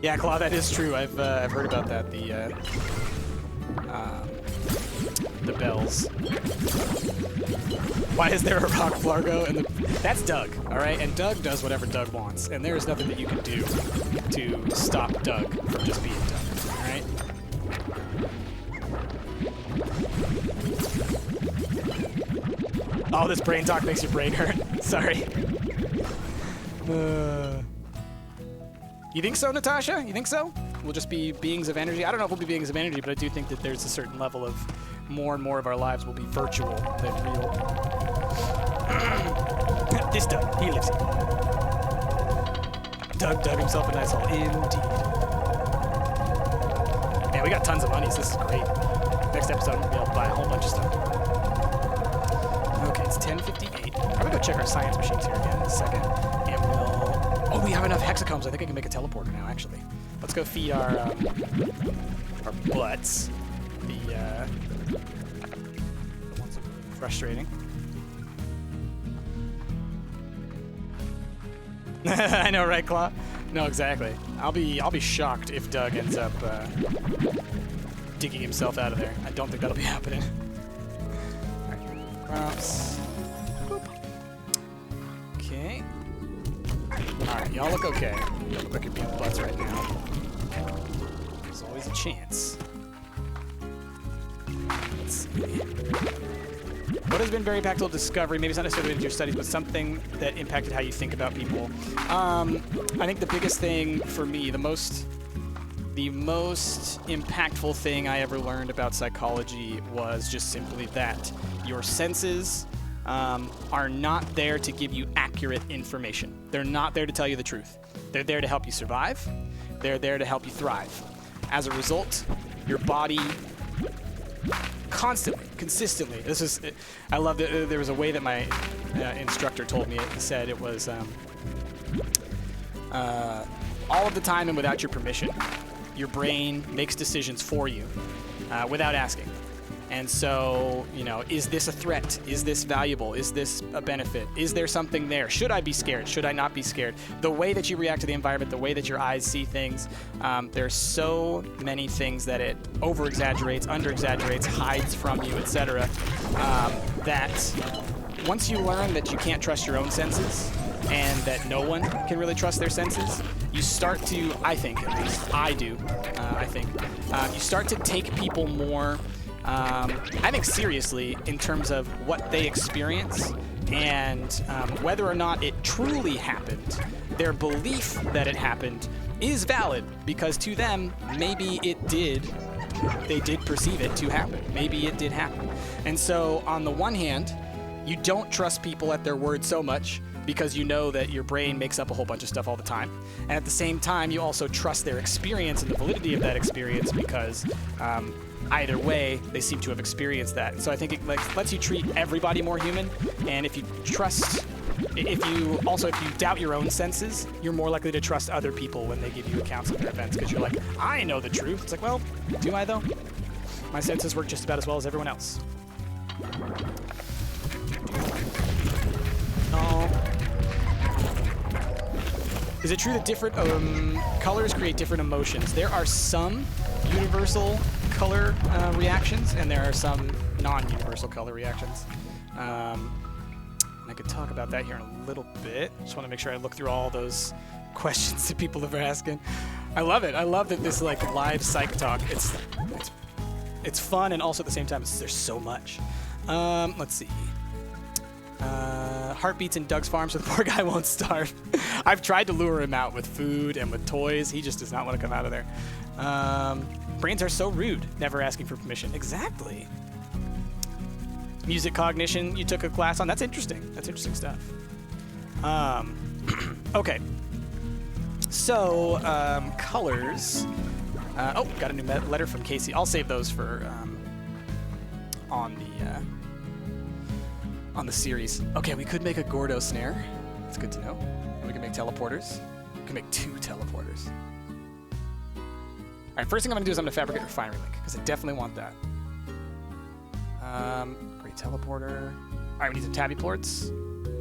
Speaker 1: Yeah, Claw, that is true. I've heard about that. The bells. Why is there a rock Flargo? And that's Doug, all right? And Doug does whatever Doug wants, and there is nothing that you can do to stop Doug from just being Doug, all right? Oh, this brain talk makes your brain hurt. Sorry. You think so, Natasha? You think so? We'll just be beings of energy? I don't know if we'll be beings of energy, but I do think that there's a certain level of more and more of our lives will be virtual than real. This Doug, he lives here. Doug dug himself a nice hole. Indeed. got tons of money, so this is great. Next episode, I'm going to be able to buy a whole bunch of stuff. Okay, it's 10:58. I'm going to go check our science machines here again in a second. And we'll... Oh, we have enough hexacombs. I think I can make a teleporter now, actually. Let's go feed our butts. The ones that are frustrating. I know, right, Claw? No, exactly. I'll be shocked if Doug ends up digging himself out of there. I don't think that'll be happening. Alright, crops. Boop. Okay. Alright, y'all look okay. You look like you're being butts right now. There's always a chance. Let's see. What has been very impactful discovery? Maybe it's not necessarily in your studies, but something that impacted how you think about people. I think the biggest thing for me, the most impactful thing I ever learned about psychology was just simply that your senses are not there to give you accurate information. They're not there to tell you the truth. They're there to help you survive. They're there to help you thrive. As a result, your body constantly, consistently. I love that there was a way that my instructor told me it. He said it was all of the time and without your permission, your brain makes decisions for you without asking. And so, you know, is this a threat? Is this valuable? Is this a benefit? Is there something there? Should I be scared? Should I not be scared? The way that you react to the environment, the way that your eyes see things, there's so many things that it over-exaggerates, under-exaggerates, hides from you, etc. That once you learn that you can't trust your own senses and that no one can really trust their senses, you start to, I think, at least I do, you start to take people more I think seriously in terms of what they experience and whether or not it truly happened. Their belief that it happened is valid because to them, maybe they did perceive it to happen. Maybe it did happen. And so on the one hand, you don't trust people at their word so much because you know that your brain makes up a whole bunch of stuff all the time. And at the same time, you also trust their experience and the validity of that experience because either way, they seem to have experienced that. So I think it lets you treat everybody more human. And if you doubt your own senses, you're more likely to trust other people when they give you accounts of their events because you're like, I know the truth. It's like, well, do I though? My senses work just about as well as everyone else. Is it true that different colors create different emotions? There are some universal color reactions, and there are some non-universal color reactions. And I could talk about that here in a little bit. Just want to make sure I look through all those questions that people have asking. I love it. I love that this like live psych talk. It's fun, and also at the same time, there's so much. Let's see. Heartbeats in Doug's farm so the poor guy won't starve. I've tried to lure him out with food and with toys. He just does not want to come out of there. Brains are so rude, never asking for permission. Exactly. Music cognition you took a class on. That's interesting. That's interesting stuff. Okay. So, colors. Oh, got a new letter from Casey. I'll save those for on the series. Okay, we could make a Gordo snare. That's good to know. And we can make teleporters. We can make 2 teleporters. All right, first thing I'm going to do is I'm going to fabricate a refinery link, because I definitely want that. Great teleporter. All right, we need some tabby ports.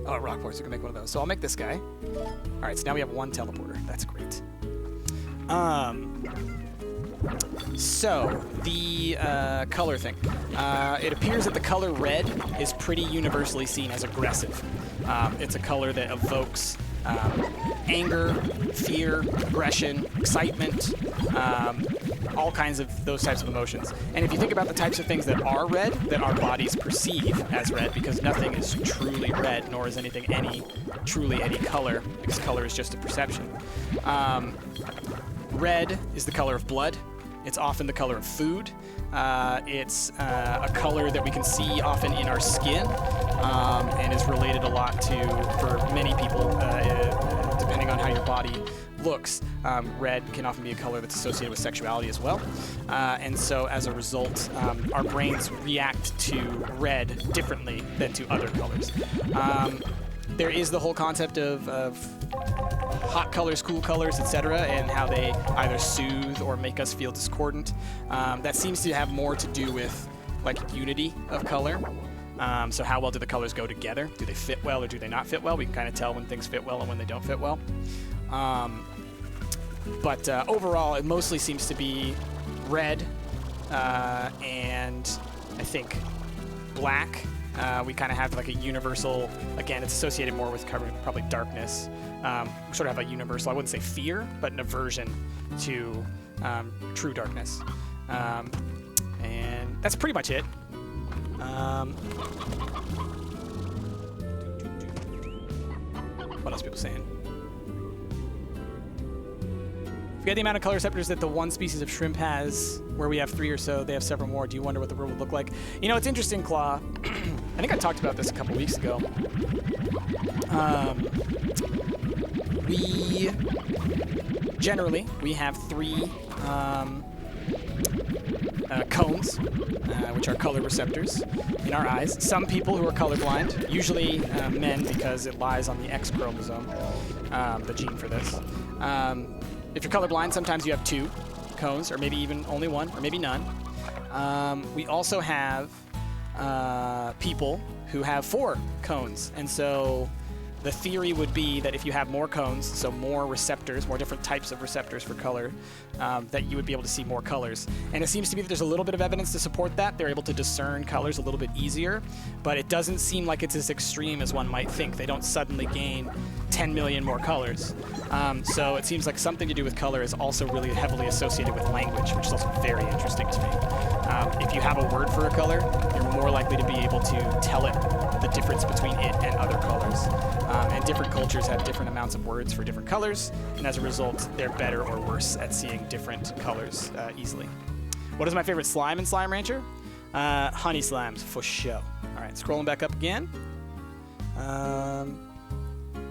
Speaker 1: Oh, rock ports. We can make one of those. So I'll make this guy. All right, so now we have 1 teleporter. That's great. So, the color thing. It appears that the color red is pretty universally seen as aggressive. It's a color that evokes anger, fear, aggression, excitement, all kinds of those types of emotions. And if you think about the types of things that are red, that our bodies perceive as red, because nothing is truly red, nor is anything truly any color, because color is just a perception. Red is the color of blood. It's often the color of food. It's a color that we can see often in our skin and is related a lot to, for many people, depending on how your body looks, red can often be a color that's associated with sexuality as well. And so as a result, our brains react to red differently than to other colors. There is the whole concept of hot colors, cool colors, etc., and how they either soothe or make us feel discordant. That seems to have more to do with like unity of color. So how well do the colors go together? Do they fit well or do they not fit well? We can kind of tell when things fit well and when they don't fit well. But overall, it mostly seems to be red and I think black. We kind of have like a universal, again, it's associated more with probably darkness. We sort of have a universal, I wouldn't say fear, but an aversion to true darkness. And that's pretty much it. What else are people saying? Forget the amount of color receptors that the one species of shrimp has, where we have 3 or so, they have several more. Do you wonder what the world would look like? You know, it's interesting, Claw. I think I talked about this a couple weeks ago. We have 3 cones, which are color receptors in our eyes. Some people who are colorblind, usually men because it lies on the X chromosome, the gene for this. If you're colorblind, sometimes you have 2 cones, or maybe even only 1, or maybe none. We also have people who have 4 cones, and so the theory would be that if you have more cones, so more receptors, more different types of receptors for color, that you would be able to see more colors. And it seems to be that there's a little bit of evidence to support that. They're able to discern colors a little bit easier, but it doesn't seem like it's as extreme as one might think. They don't suddenly gain 10 million more colors. So it seems like something to do with color is also really heavily associated with language, which is also very interesting to me. If you have a word for a color, you're more likely to be able to tell it the difference between it and other colors. And different cultures have different amounts of words for different colors, and as a result, they're better or worse at seeing different colors easily. What is my favorite slime in Slime Rancher? Honey slimes, for sure. All right, scrolling back up again.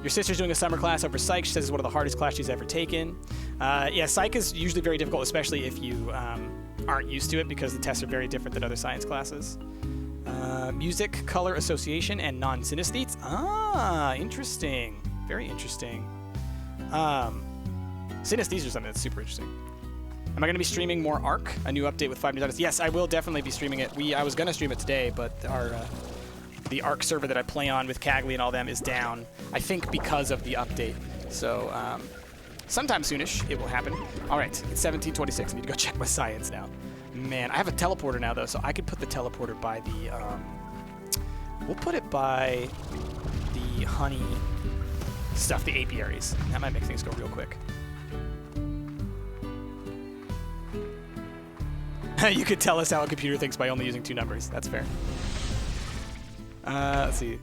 Speaker 1: Your sister's doing a summer class over Psych. She says it's one of the hardest classes she's ever taken. Yeah, Psych is usually very difficult, especially if you aren't used to it, because the tests are very different than other science classes. Music, color association, and non-synesthetes. Ah, interesting. Very interesting. Synesthetes are something that's super interesting. Am I going to be streaming more Arc? A new update with 5 new titles? Yes, I will definitely be streaming it. I was going to stream it today, but the Arc server that I play on with Cagley and all them is down, I think because of the update. So sometime soonish it will happen. All right, it's 17:26. I need to go check my science now. Man, I have a teleporter now, though, so I could put the teleporter by the... we'll put it by the honey stuff, the apiaries. That might make things go real quick. You could tell us how a computer thinks by only using 2 numbers. That's fair. Let's see.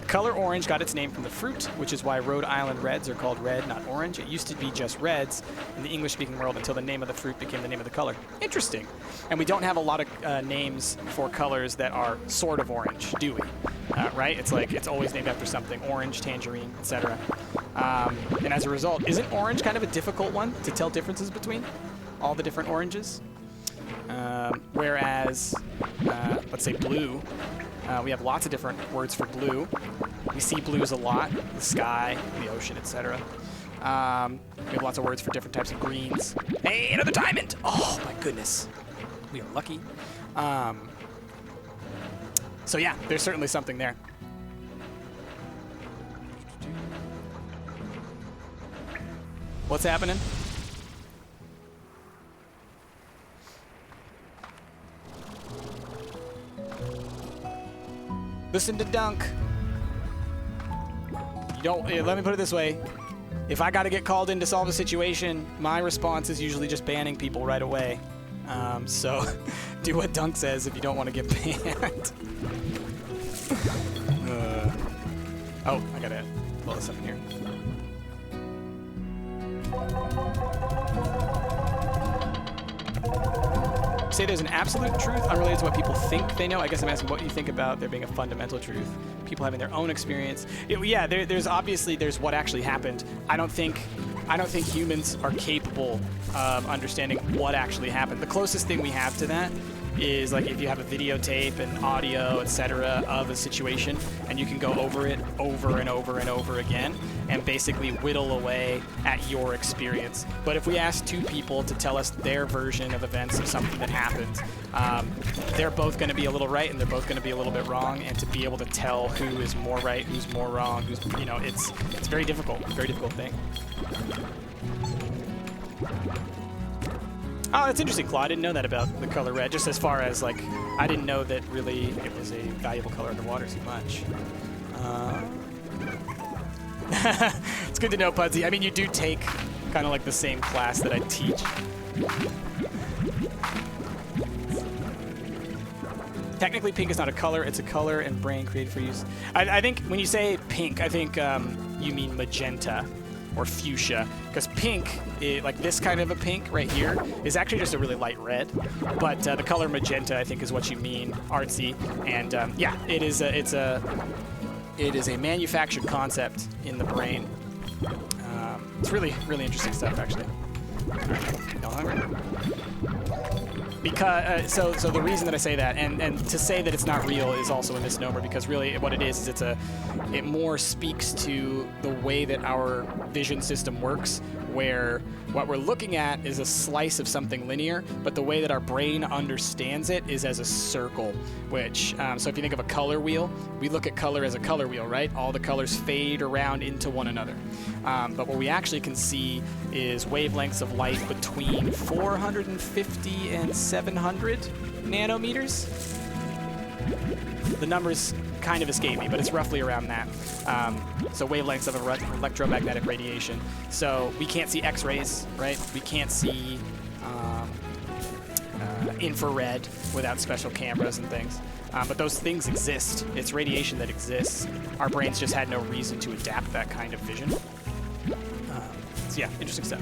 Speaker 1: Color orange got its name from the fruit, which is why Rhode Island Reds are called red, not orange. It used to be just reds in the English-speaking world until the name of the fruit became the name of the color. Interesting. And we don't have a lot of names for colors that are sort of orange, do we? Right? It's like it's always named after something. Orange, tangerine, etc. And as a result, isn't orange kind of a difficult one to tell differences between all the different oranges? Whereas, let's say blue, we have lots of different words for blue. We see blues a lot, the sky, the ocean, etc. We have lots of words for different types of greens. Hey, another diamond! Oh my goodness, we are lucky. So yeah, there's certainly something there. What's happening? Listen to Dunk. You don't. Let me put it this way: if I got to get called in to solve a situation, my response is usually just banning people right away. So do what Dunk says if you don't want to get banned. Oh, I gotta blow this up in here. say there's an absolute truth unrelated to what people think they know. I guess I'm asking what you think about there being a fundamental truth, people having their own experience. Yeah, there's obviously there's what actually happened. I don't think humans are capable of understanding what actually happened. The closest thing we have to that is like if you have a videotape and audio, etc., of a situation, and you can go over it over and over and over again and basically whittle away at your experience. But if we ask two people to tell us their version of events of something that happened, they're both going to be a little right and they're both going to be a little bit wrong. And to be able to tell who is more right, who's more wrong, who's, you know, it's very difficult thing. Oh, that's interesting, Claw. I didn't know that about the color red, just as far as, like, I didn't know that really it was a valuable color underwater too much. It's good to know, Pudsey. I mean, you do take kind of like the same class that I teach. Technically, pink is not a color. It's a color and brain created for use. I think when you say pink, I think you mean magenta or fuchsia, because pink, like this kind of a pink right here, is actually just a really light red. But the color magenta, I think, is what you mean, artsy. And yeah, it is a manufactured concept in the brain. It's really, really interesting stuff, actually. All right, no hunger. Because so the reason that I say that, and to say that it's not real, is also a misnomer, because really what it is it more speaks to the way that our vision system works, where what we're looking at is a slice of something linear, but the way that our brain understands it is as a circle, which, so if you think of a color wheel, we look at color as a color wheel, right? All the colors fade around into one another. But what we actually can see is wavelengths of light between 450 and 700 nanometers. The numbers kind of escape me, but it's roughly around that. So wavelengths of electromagnetic radiation. So we can't see X-rays, right? We can't see infrared without special cameras and things. But those things exist. It's radiation that exists. Our brains just had no reason to adapt that kind of vision. So yeah, interesting stuff.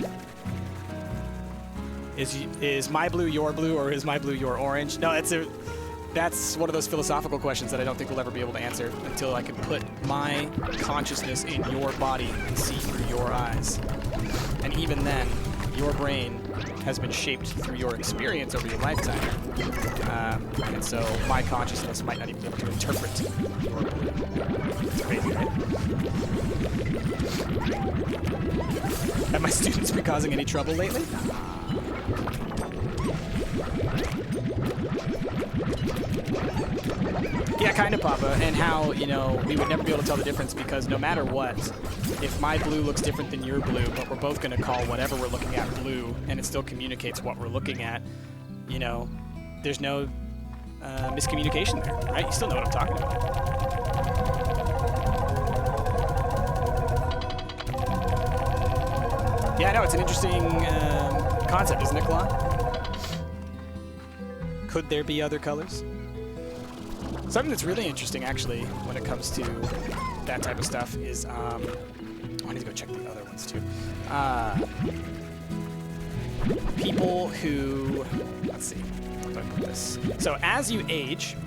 Speaker 1: Is my blue your blue, or is my blue your orange? No, that's one of those philosophical questions that I don't think we'll ever be able to answer until I can put my consciousness in your body and see through your eyes. And even then, your brain has been shaped through your experience over your lifetime. And so my consciousness might not even be able to interpret your blue. It's crazy, right? Have my students been causing any trouble lately? Yeah, kind of, Papa. And how, you know, we would never be able to tell the difference, because no matter what, if my blue looks different than your blue, but we're both going to call whatever we're looking at blue, and it still communicates what we're looking at, you know, there's no miscommunication there, right? You still know what I'm talking about. Yeah, I know, it's an interesting concept, isn't it, Claude? Could there be other colors? Something that's really interesting, actually, when it comes to that type of stuff is, I need to go check the other ones, too. People who, let's see, how do I put this? So as you age,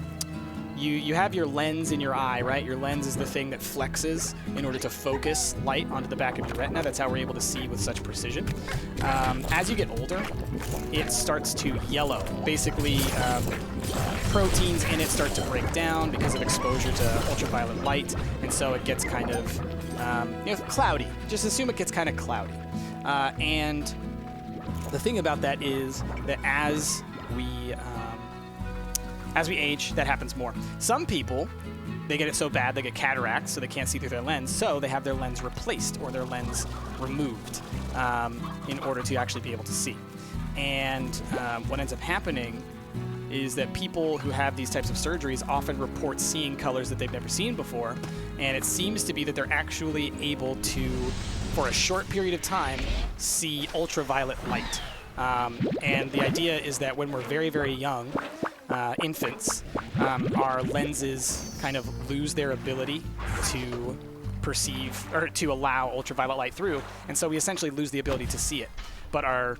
Speaker 1: you have your lens in your eye, right? Your lens is the thing that flexes in order to focus light onto the back of your retina. That's how we're able to see with such precision. As you get older, it starts to yellow. Basically, proteins in it start to break down because of exposure to ultraviolet light, and so it gets kind of cloudy. Just assume it gets kind of cloudy. And the thing about that is that as we age, that happens more. Some people, they get it so bad, they get cataracts, so they can't see through their lens, so they have their lens replaced or their lens removed in order to actually be able to see. And what ends up happening is that people who have these types of surgeries often report seeing colors that they've never seen before, and it seems to be that they're actually able to, for a short period of time, see ultraviolet light. And the idea is that when we're very, very young, infants, our lenses kind of lose their ability to perceive or to allow ultraviolet light through, and so we essentially lose the ability to see it. But our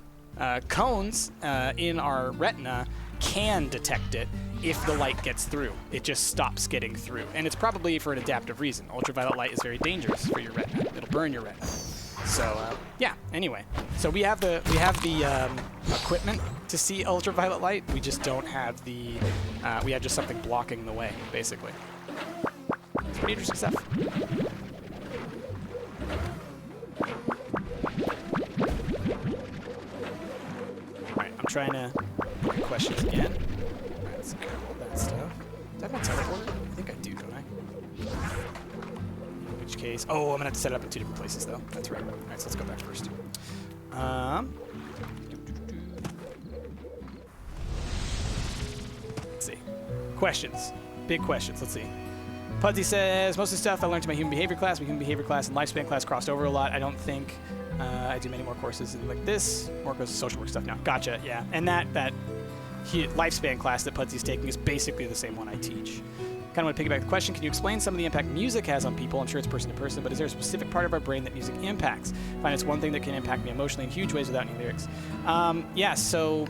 Speaker 1: cones in our retina can detect it if the light gets through. It just stops getting through. And it's probably for an adaptive reason. Ultraviolet light is very dangerous for your retina. It'll burn your retina. So, yeah, anyway. So we have the equipment to see ultraviolet light. We just don't have the, we have just something blocking the way, basically. It's pretty interesting stuff. Alright, I'm trying to look at questions again. Alright, let's look at all that stuff. Do I have my teleporter? I think I do, don't I? In which case... Oh, I'm going to have to set it up in 2 different places, though. That's right. Alright, so let's go back first. Let's see. Questions. Big questions. Let's see. Pudsey says, most of the stuff I learned in my human behavior class, and lifespan class crossed over a lot. I don't think I do many more courses like this. More goes to social work stuff now. Gotcha, yeah. And that lifespan class that Pudsey's taking is basically the same one I teach. Kind of want to piggyback the question, can you explain some of the impact music has on people? I'm sure it's person to person, but is there a specific part of our brain that music impacts? I find it's one thing that can impact me emotionally in huge ways without any lyrics. Yeah, so...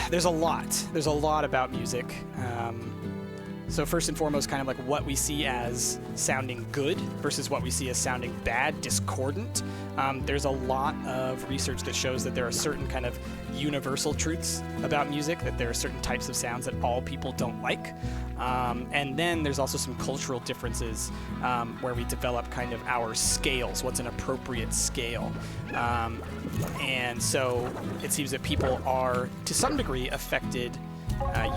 Speaker 1: there's a lot. There's a lot about music. So first and foremost, kind of like what we see as sounding good versus what we see as sounding bad, discordant. There's a lot of research that shows that there are certain kind of universal truths about music, that there are certain types of sounds that all people don't like. And then there's also some cultural differences where we develop kind of our scales, what's an appropriate scale. And so it seems that people are, to some degree, affected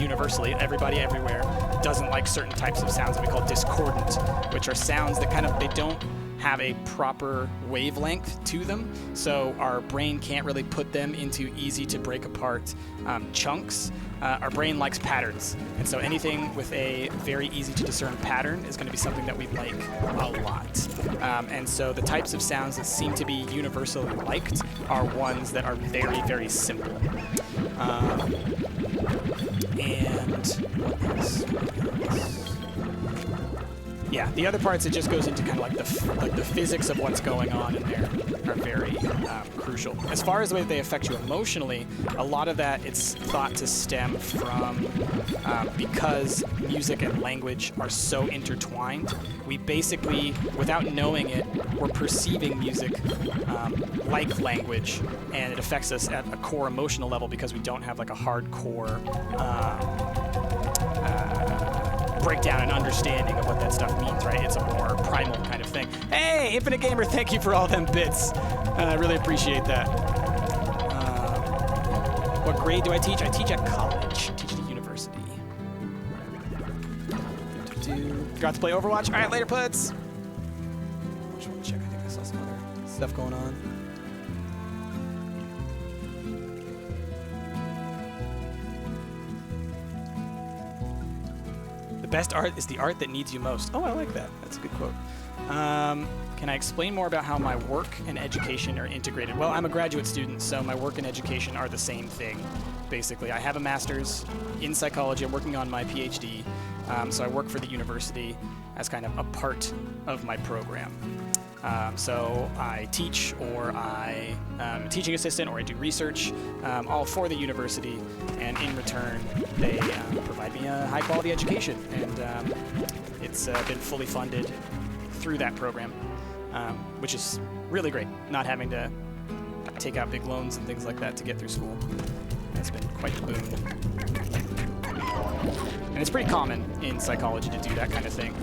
Speaker 1: universally. Everybody everywhere doesn't like certain types of sounds that we call discordant, which are sounds that kind of, they don't have a proper wavelength to them, so our brain can't really put them into easy to break apart chunks. Our brain likes patterns, and so anything with a very easy to discern pattern is going to be something that we like a lot. And so the types of sounds that seem to be universally liked are ones that are very, very simple. And what else? Yeah, the other parts, it just goes into kind of like the physics of what's going on in there are very crucial. As far as the way that they affect you emotionally, a lot of that it's thought to stem from because music and language are so intertwined. We basically, without knowing it, we're perceiving music like language, and it affects us at a core emotional level because we don't have like a hardcore breakdown and understanding of what that stuff means, right? It's a more primal kind of thing. Hey, Infinite Gamer, thank you for all them bits. I really appreciate that. What grade do I teach? I teach at college. I teach at a university. Forgot to play Overwatch? All right, later, Puds. Just want to check. I think I saw some other stuff going on. Best art is the art that needs you most. Oh, I like that. That's a good quote. Can I explain more about how my work and education are integrated? Well, I'm a graduate student, so my work and education are the same thing, basically. I have a master's in psychology. I'm working on my PhD, so I work for the university as kind of a part of my program. So I teach, or I'm a teaching assistant, or I do research, all for the university, and in return, they provide me a high-quality education, and it's been fully funded through that program, which is really great, not having to take out big loans and things like that to get through school. It's been quite the boon. And it's pretty common in psychology to do that kind of thing.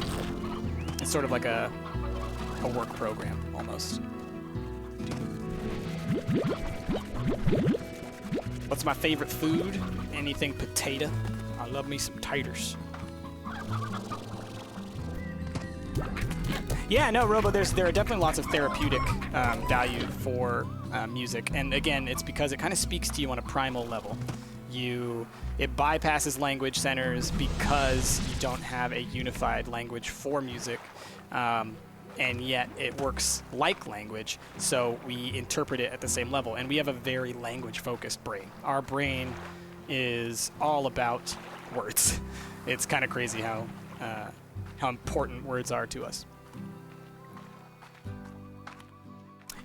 Speaker 1: It's sort of like a work program, almost. What's my favorite food? Anything potato. I love me some taters. Yeah, no, Robo, there are definitely lots of therapeutic value for music. And again, it's because it kind of speaks to you on a primal level. It bypasses language centers because you don't have a unified language for music. And yet it works like language, so we interpret it at the same level. And we have a very language-focused brain. Our brain is all about words. It's kind of crazy how important words are to us.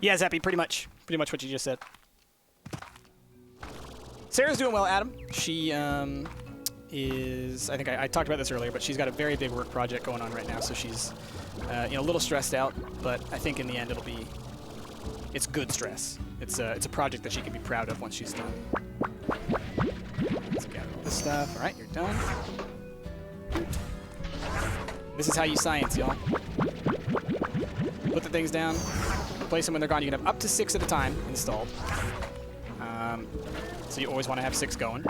Speaker 1: Yeah, Zappy, pretty much what you just said. Sarah's doing well, Adam. She is, I think I talked about this earlier, but she's got a very big work project going on right now, so she's a little stressed out, but I think in the end it's good stress. It's a project that she can be proud of once she's done. Let's gather all this stuff. All right, you're done. This is how you science, y'all. Put the things down, place them when they're gone. You can have up to 6 at a time installed. So you always want to have 6 going.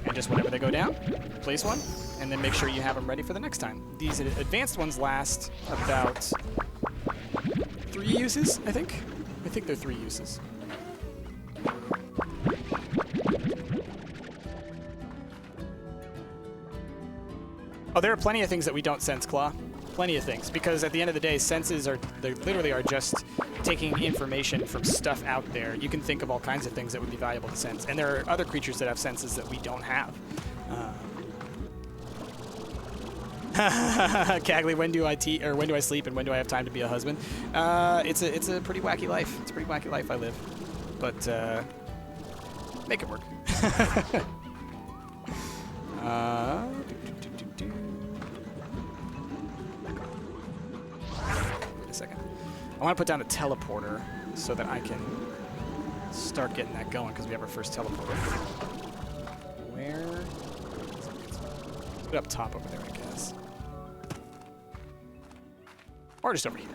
Speaker 1: And just whenever they go down, place one, and then make sure you have them ready for the next time. These advanced ones last about 3 uses, I think. I think they're 3 uses. Oh, there are plenty of things that we don't sense, Claw. Plenty of things, because at the end of the day, senses they literally are just taking information from stuff out there. You can think of all kinds of things that would be valuable to sense, and there are other creatures that have senses that we don't have. Cagley, when do I sleep, and when do I have time to be a husband? It's a pretty wacky life. It's a pretty wacky life I live, but make it work. Wait a second. I want to put down a teleporter so that I can start getting that going, because we have our first teleporter. Where? Let's put it up top over there, I guess. Or just over here.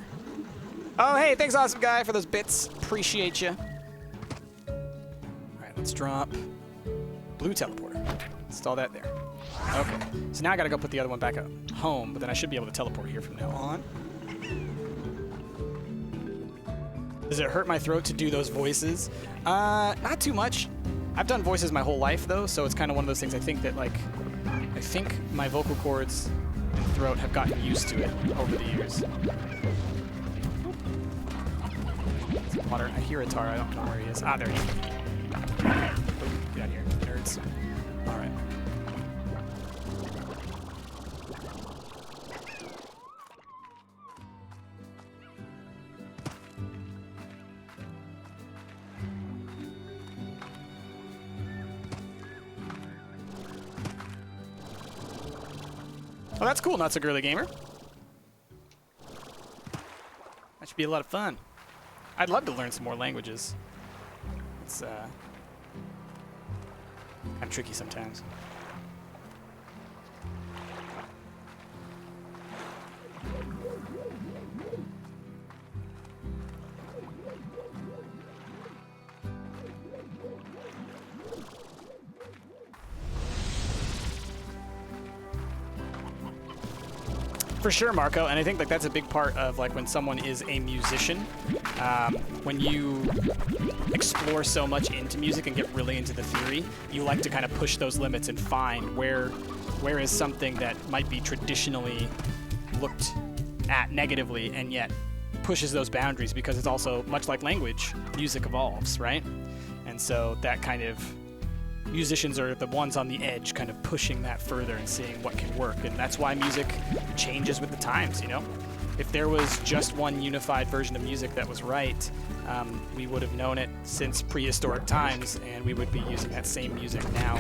Speaker 1: Oh, hey, thanks, awesome guy, for those bits. Appreciate you. All right, let's drop blue teleporter. Install that there. Okay, so now I gotta go put the other one back at home, but then I should be able to teleport here from now on. Does it hurt my throat to do those voices? Not too much. I've done voices my whole life, though, so it's kind of one of those things I think that, like, I think my vocal cords and throat have gotten used to it over the years. Some water. I hear a Tara. I don't know where he is. Ah, there he is. Get out of here, nerds. All right. Oh, that's cool, Not So Girly Gamer. That should be a lot of fun. I'd love to learn some more languages. It's kind of tricky sometimes. For sure, Marco, and I think like that's a big part of like when someone is a musician, when you explore so much into music and get really into the theory, you like to kind of push those limits and find where is something that might be traditionally looked at negatively and yet pushes those boundaries, because it's also much like language, music evolves, right? And so that kind of musicians are the ones on the edge kind of pushing that further and seeing what can work, and that's why music changes with the times, you know? If there was just one unified version of music that was right, we would have known it since prehistoric times, and we would be using that same music now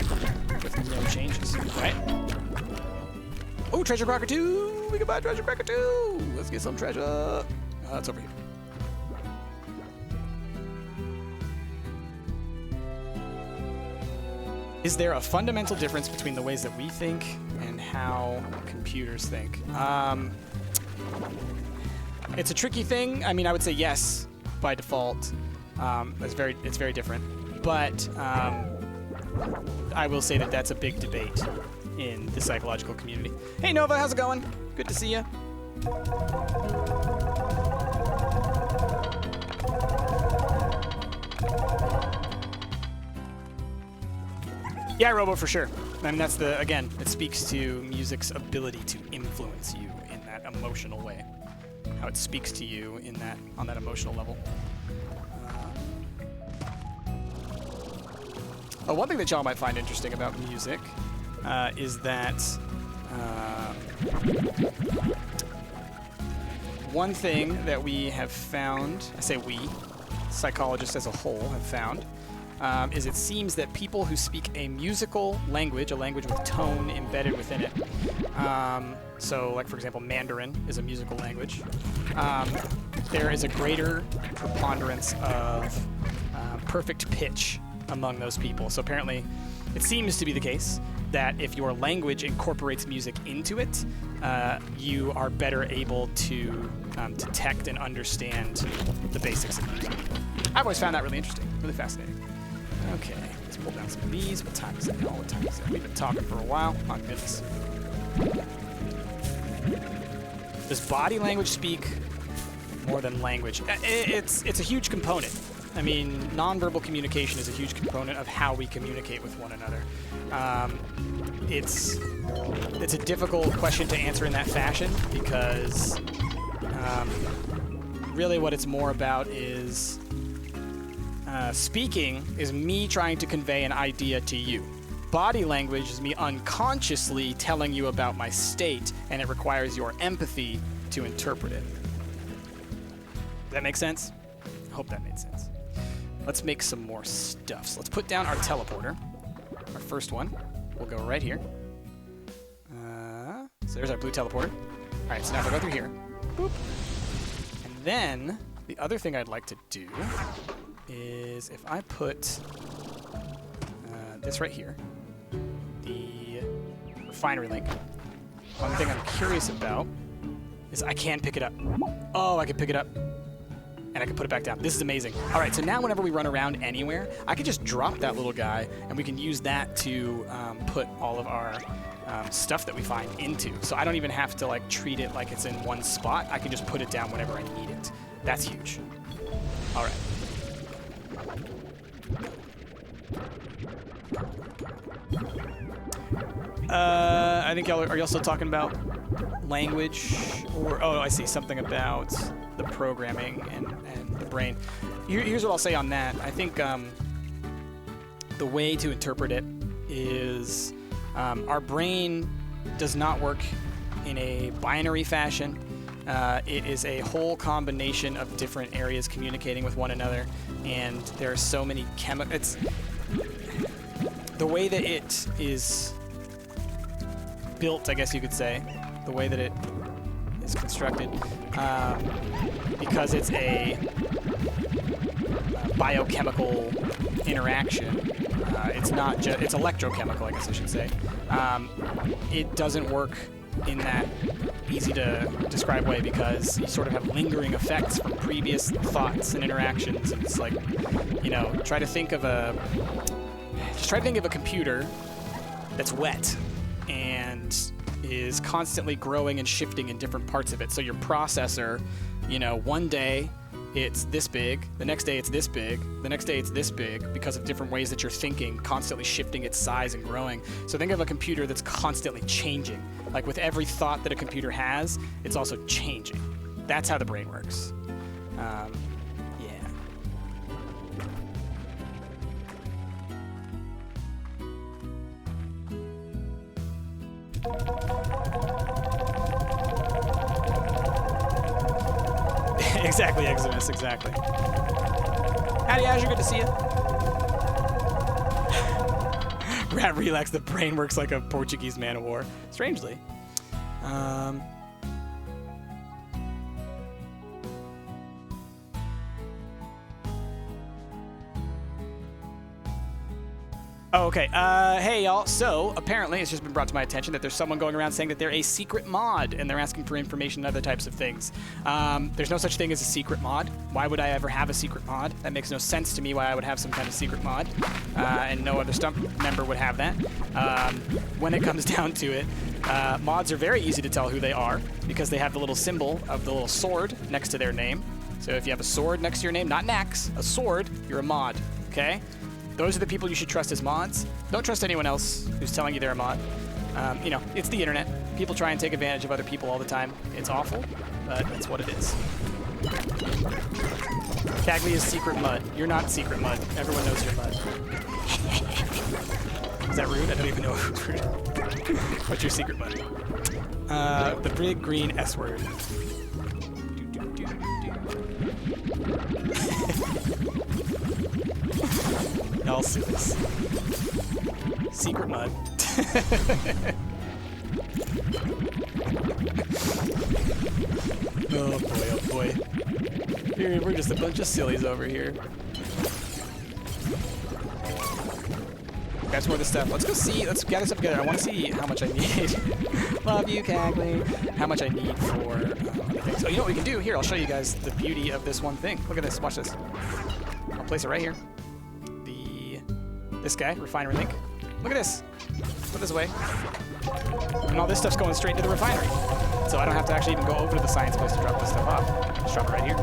Speaker 1: with no changes, right? Oh, Treasure Cracker 2! We can buy Treasure Cracker 2! Let's get some treasure! It's over here. Is there a fundamental difference between the ways that we think and how computers think? It's a tricky thing. I mean, I would say yes by default. It's very different. But I will say that that's a big debate in the psychological community. Hey Nova, how's it going? Good to see you. Yeah, Robo, for sure. I mean, that's again, it speaks to music's ability to influence you in that emotional way. How it speaks to you on that emotional level. One thing that y'all might find interesting about music is that one thing that we have found, I say we, psychologists as a whole have found, is it seems that people who speak a musical language, a language with tone embedded within it, so like for example Mandarin is a musical language, there is a greater preponderance of perfect pitch among those people. So apparently it seems to be the case that if your language incorporates music into it, you are better able to detect and understand the basics of music. I've always found that really interesting, really fascinating. Okay, let's pull down some of these. What time is it? Oh, what time is it? We've been talking for a while. Oh, goodness. Does body language speak more than language? It's a huge component. I mean, nonverbal communication is a huge component of how we communicate with one another. It's a difficult question to answer in that fashion because really what it's more about is speaking is me trying to convey an idea to you. Body language is me unconsciously telling you about my state, and it requires your empathy to interpret it. Does that make sense? I hope that made sense. Let's make some more stuff. So let's put down our teleporter. Our first one. We'll go right here. So there's our blue teleporter. All right, so now we'll go through here. Boop. And then the other thing I'd like to do is if I put this right here, the refinery link. One thing I'm curious about is I can pick it up. Oh, I can pick it up. And I can put it back down. This is amazing. All right, so now whenever we run around anywhere, I can just drop that little guy, and we can use that to put all of our stuff that we find into. So I don't even have to like treat it like it's in one spot. I can just put it down whenever I need it. That's huge. All right. I think y'all are y'all still talking about language, or oh, I see something about the programming and the brain. Here's what I'll say on that. I think the way to interpret it is our brain does not work in a binary fashion. It is a whole combination of different areas communicating with one another, and there are so many chemicals. The way that it is built, I guess you could say, the way that it is constructed, because it's a biochemical interaction. It's not just, it's electrochemical, I guess I should say. It doesn't work in that easy to describe way because you sort of have lingering effects from previous thoughts and interactions. And it's like, you know, try to think of a computer that's wet and is constantly growing and shifting in different parts of it. So your processor, you know, one day it's this big, the next day it's this big, the next day it's this big because of different ways that you're thinking, constantly shifting its size and growing. So think of a computer that's constantly changing. Like with every thought that a computer has, it's also changing. That's how the brain works. Yeah. Exactly, Eximus, exactly. Howdy, Azure, good to see you. Rat relax, the brain works like a Portuguese man of war. Strangely. Oh, okay. Hey, y'all. So, apparently, it's just been brought to my attention that there's someone going around saying that they're a secret mod, and they're asking for information and other types of things. There's no such thing as a secret mod. Why would I ever have a secret mod? That makes no sense to me why I would have some kind of secret mod, and no other Stump member would have that. When it comes down to it, mods are very easy to tell who they are, because they have the little symbol of the little sword next to their name. So if you have a sword next to your name, not an axe, a sword, you're a mod, okay? Those are the people you should trust as mods. Don't trust anyone else who's telling you they're a mod. You know, it's the internet. People try and take advantage of other people all the time. It's awful, but it's what it is. Cagley is secret mud. You're not secret mud. Everyone knows you're mud. Is that rude? I don't even know if it's rude. What's your secret mud? The big green S word. Y'all see this. Secret mud. Oh boy, oh boy. Here, we're just a bunch of sillies over here. Grab some more of this stuff. Let's go see. Let's gather stuff together. I want to see how much I need. Love you, Cagley. How much I need for other things. So you know what we can do? Here, I'll show you guys the beauty of this one thing. Look at this. Watch this. I'll place it right here. This guy, refinery link. Look at this. Put this away. And all this stuff's going straight to the refinery. So I don't have to actually even go over to the science place to drop this stuff off. Just drop it right here.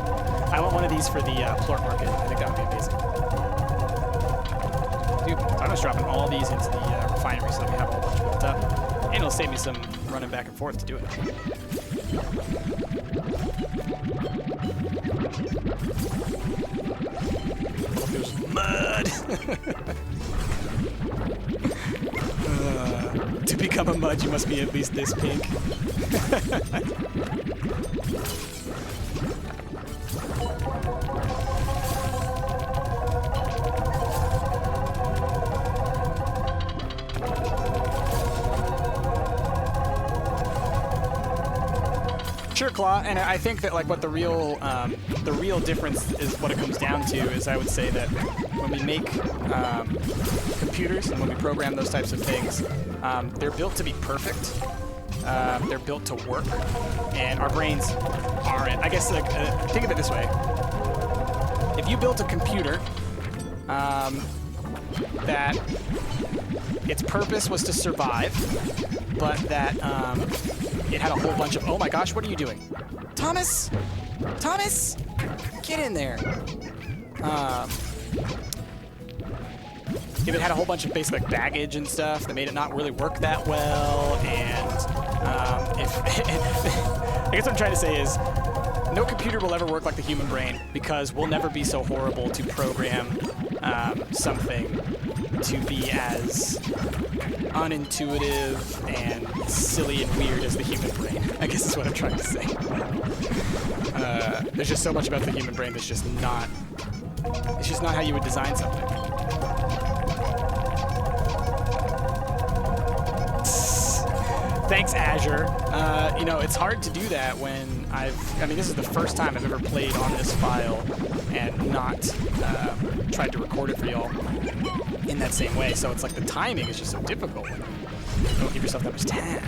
Speaker 1: I want one of these for the plort market. I think that would be amazing. Dude, so I'm just dropping all these into the refinery so that we have a whole bunch built up. And it'll save me some running back and forth to do it. There's mud! To become a mud, you must be at least this pink. Sure, Claw, and I think that like what the real difference is what it comes down to is I would say that when we make computers and when we program those types of things, they're built to be perfect. They're built to work, and our brains aren't. I guess like think of it this way: if you built a computer that its purpose was to survive, but that it had a whole bunch of, oh my gosh, what are you doing? Thomas! Thomas! Get in there. If it had a whole bunch of basic like baggage and stuff that made it not really work that well, and I guess what I'm trying to say is no computer will ever work like the human brain because we'll never be so horrible to program something to be as unintuitive and silly and weird as the human brain. I guess is what I'm trying to say. There's just so much about the human brain that's just not, it's just not how you would design something. Thanks, Azure. You know, it's hard to do that when I mean, this is the first time I've ever played on this file and not tried to record it for y'all in that same way. So it's like the timing is just so difficult. Don't give yourself that much time.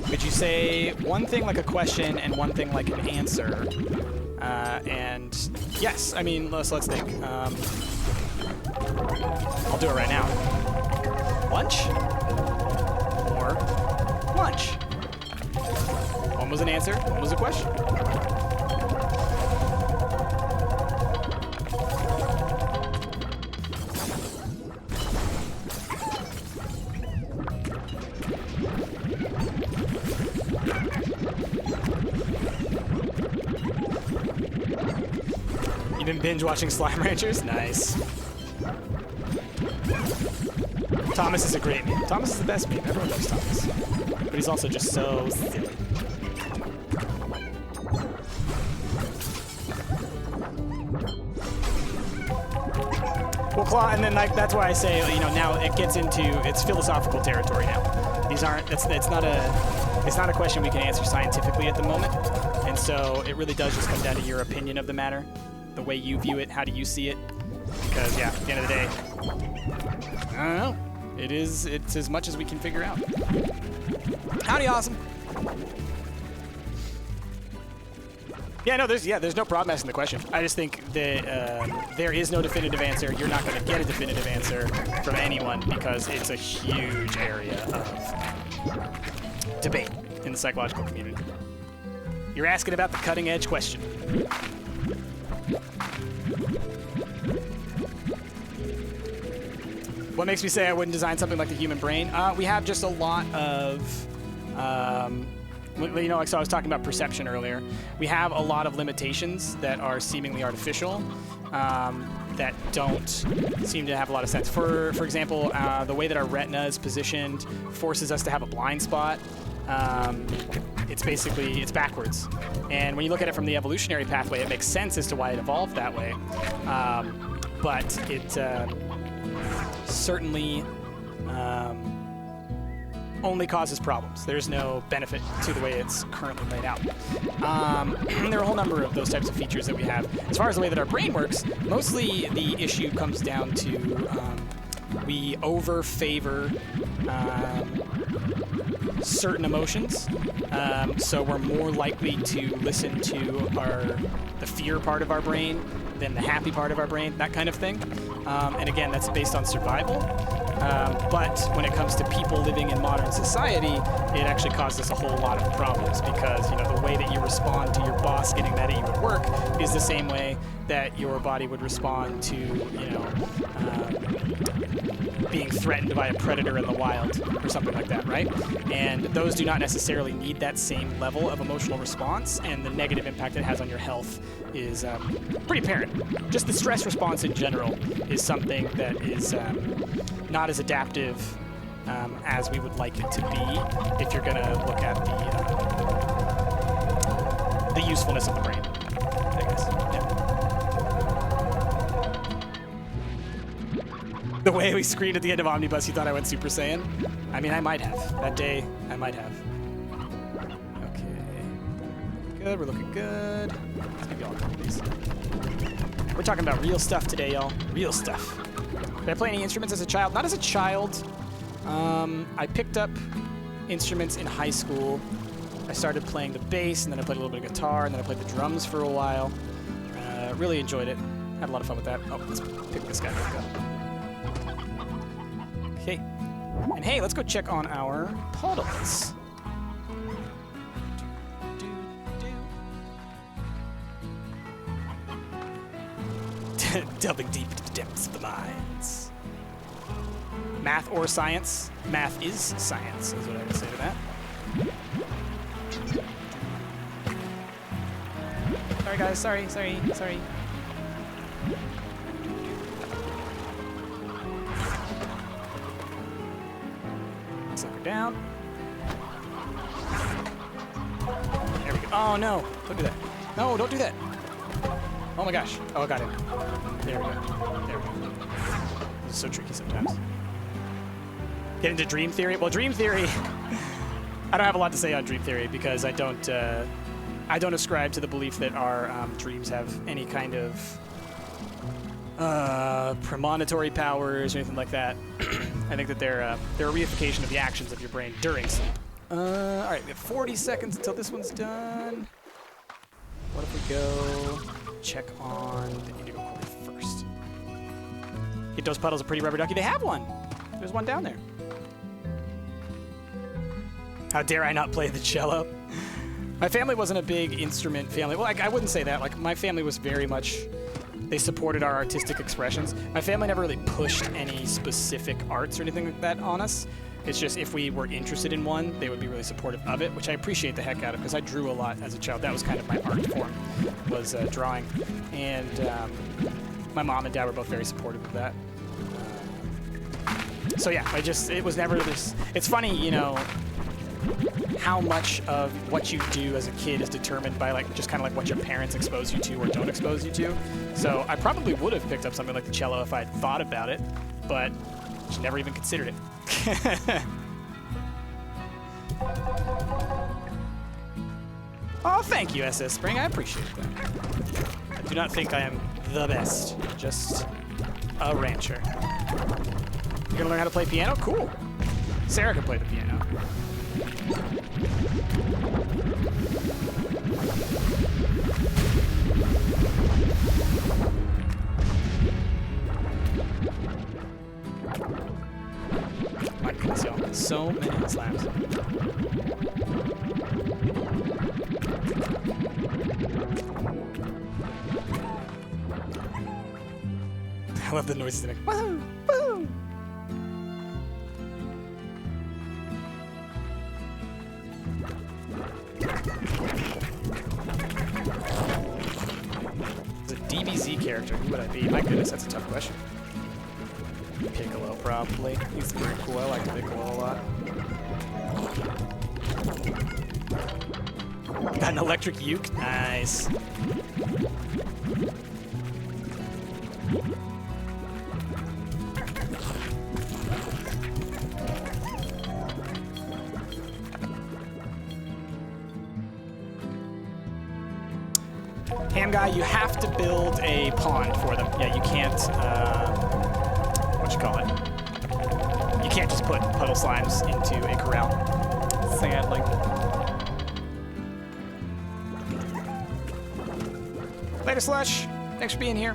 Speaker 1: Could you say one thing like a question and one thing like an answer? And yes, I mean, let's think. I'll do it right now. Lunch or lunch? One was an answer, one was a question. You've been binge watching Slime Ranchers? Nice. Thomas is a great meme. Thomas is the best meme. Everyone loves Thomas. But he's also just so silly. Well, Claw, and then like that's why I say, you know, now it gets into it's philosophical territory now. These aren't. It's not a question we can answer scientifically at the moment, and so it really does just come down to your opinion of the matter, the way you view it, how do you see it? Because yeah, at the end of the day, I don't know. It's as much as we can figure out. Howdy, awesome. Yeah, no, there's no problem asking the question. I just think that there is no definitive answer. You're not going to get a definitive answer from anyone because it's a huge area of debate in the psychological community. You're asking about the cutting edge question. What makes me say I wouldn't design something like the human brain? We have just a lot of, you know, like so I was talking about perception earlier. We have a lot of limitations that are seemingly artificial. that don't seem to have a lot of sense. For example, the way that our retina is positioned forces us to have a blind spot. It's backwards. And when you look at it from the evolutionary pathway, it makes sense as to why it evolved that way. But it certainly only causes problems. There's no benefit to the way it's currently laid out. There are a whole number of those types of features that we have. As far as the way that our brain works, mostly the issue comes down to we over-favor certain emotions, so we're more likely to listen to the fear part of our brain than the happy part of our brain, that kind of thing. And again, that's based on survival. But when it comes to people living in modern society, it actually causes us a whole lot of problems because, you know, the way that you respond to your boss getting mad at you at work is the same way that your body would respond to, you know, being threatened by a predator in the wild or something like that, right? And those do not necessarily need that same level of emotional response, and the negative impact it has on your health is pretty apparent. Just the stress response in general is something that is not as adaptive as we would like it to be if you're going to look at the usefulness of the brain, I guess. Yeah. The way we screamed at the end of Omnibus, you thought I went Super Saiyan? I mean, I might have. That day, I might have. Okay. Good, we're looking good. Let's give y'all a couple of these. We're talking about real stuff today, y'all. Real stuff. Did I play any instruments as a child? Not as a child. I picked up instruments in high school. I started playing the bass, and then I played a little bit of guitar, and then I played the drums for a while. Really enjoyed it. Had a lot of fun with that. Oh, let's pick this guy back up. Okay. And hey, let's go check on our puddles. Delving deep into the depths of the minds. Math or science? Math is science, is what I would say to that. Sorry, guys. Sorry. Sucker down. There we go. Oh, no. Don't do that. No, don't do that. Oh, my gosh. Oh, I got him. There we go. This is so tricky sometimes. Get into dream theory? Well, dream theory... I don't have a lot to say on dream theory because I don't ascribe to the belief that our dreams have any kind of premonitory powers or anything like that. I think that they're a reification of the actions of your brain during sleep. All right, we have 40 seconds until this one's done. What if we go check on the indigo core first? Get those puddles a pretty rubber ducky. They have one. There's one down there. How dare I not play the cello? My family wasn't a big instrument family. Well, I wouldn't say that. Like, my family was very much... They supported our artistic expressions. My family never really pushed any specific arts or anything like that on us. It's just if we were interested in one, they would be really supportive of it, which I appreciate the heck out of because I drew a lot as a child. That was kind of my art form, was drawing. And my mom and dad were both very supportive of that. So yeah, it was never this... It's funny, you know, how much of what you do as a kid is determined by like just kind of like what your parents expose you to or don't expose you to. So I probably would have picked up something like the cello if I had thought about it, but just never even considered it. Oh, thank you, SS Spring. I appreciate that. I do not think I am the best, just a rancher. You're gonna learn how to play piano? Cool. Sarah can play the piano. My goodness, y'all. So many slams. I love the noises they make. Woohoo! Woohoo! Is it DBZ? Z character, who would I be? My goodness, that's a tough question. Piccolo, probably. He's pretty cool. I like Piccolo a lot. Got an electric uke. Nice. Ham guy, you have to build a pond for them. Yeah, you can't, what you call it? You can't just put puddle slimes into a corral. Sadly. Later, Slush. Thanks for being here.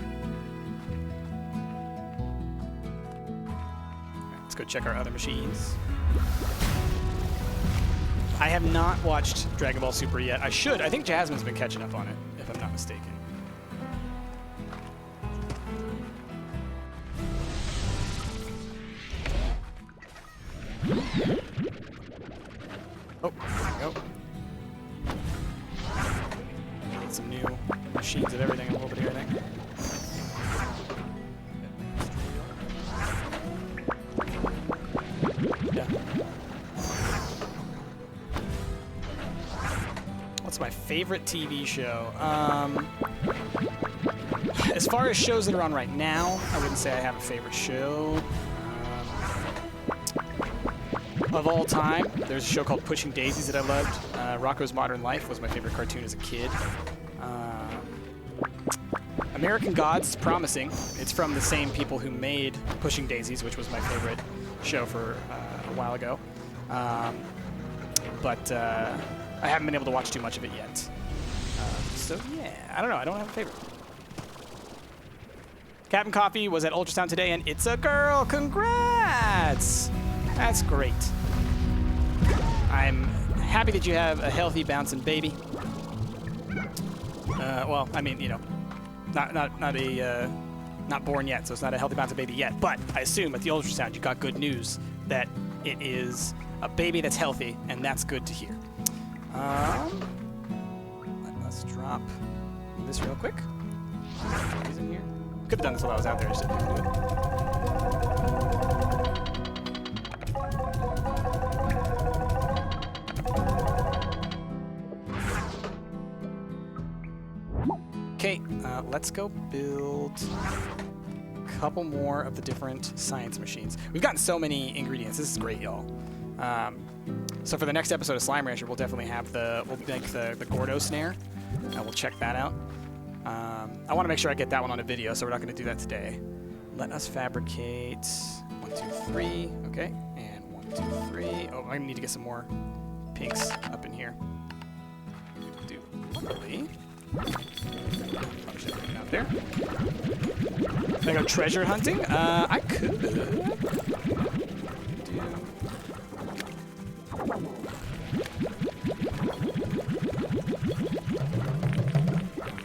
Speaker 1: Right, let's go check our other machines. I have not watched Dragon Ball Super yet. I should. I think Jasmine's been catching up on it, if I'm not mistaken. Oh, there we go. Get some new machines of everything a little bit here, I think. Yeah. What's my favorite TV show? As far as shows that are on right now, I wouldn't say I have a favorite show. Of all time, there's a show called Pushing Daisies that I loved. Rocko's Modern Life was my favorite cartoon as a kid. American Gods is promising. It's from the same people who made Pushing Daisies, which was my favorite show for a while ago. But I haven't been able to watch too much of it yet. So yeah, I don't know. I don't have a favorite. Captain Coffee was at Ultrasound today, and it's a girl. Congrats! That's great. I'm happy that you have a healthy, bouncing baby. Well, I mean, you know, not born yet, so it's not a healthy, bouncing baby yet. But I assume at the ultrasound you got good news that it is a baby that's healthy, and that's good to hear. Let's drop this real quick. These in here. Could have done this while I was out there. I just didn't do it. Okay, let's go build a couple more of the different science machines. We've gotten so many ingredients. This is great, y'all. So for the next episode of Slime Rancher, we'll definitely have we'll make the Gordo snare. We'll check that out. I want to make sure I get that one on a video, so we're not going to do that today. Let us fabricate 1, 2, 3. Okay, and 1, 2, 3. Oh, I need to get some more pinks up in here. Do really. Probably should have it out there. Can I go treasure hunting? I could.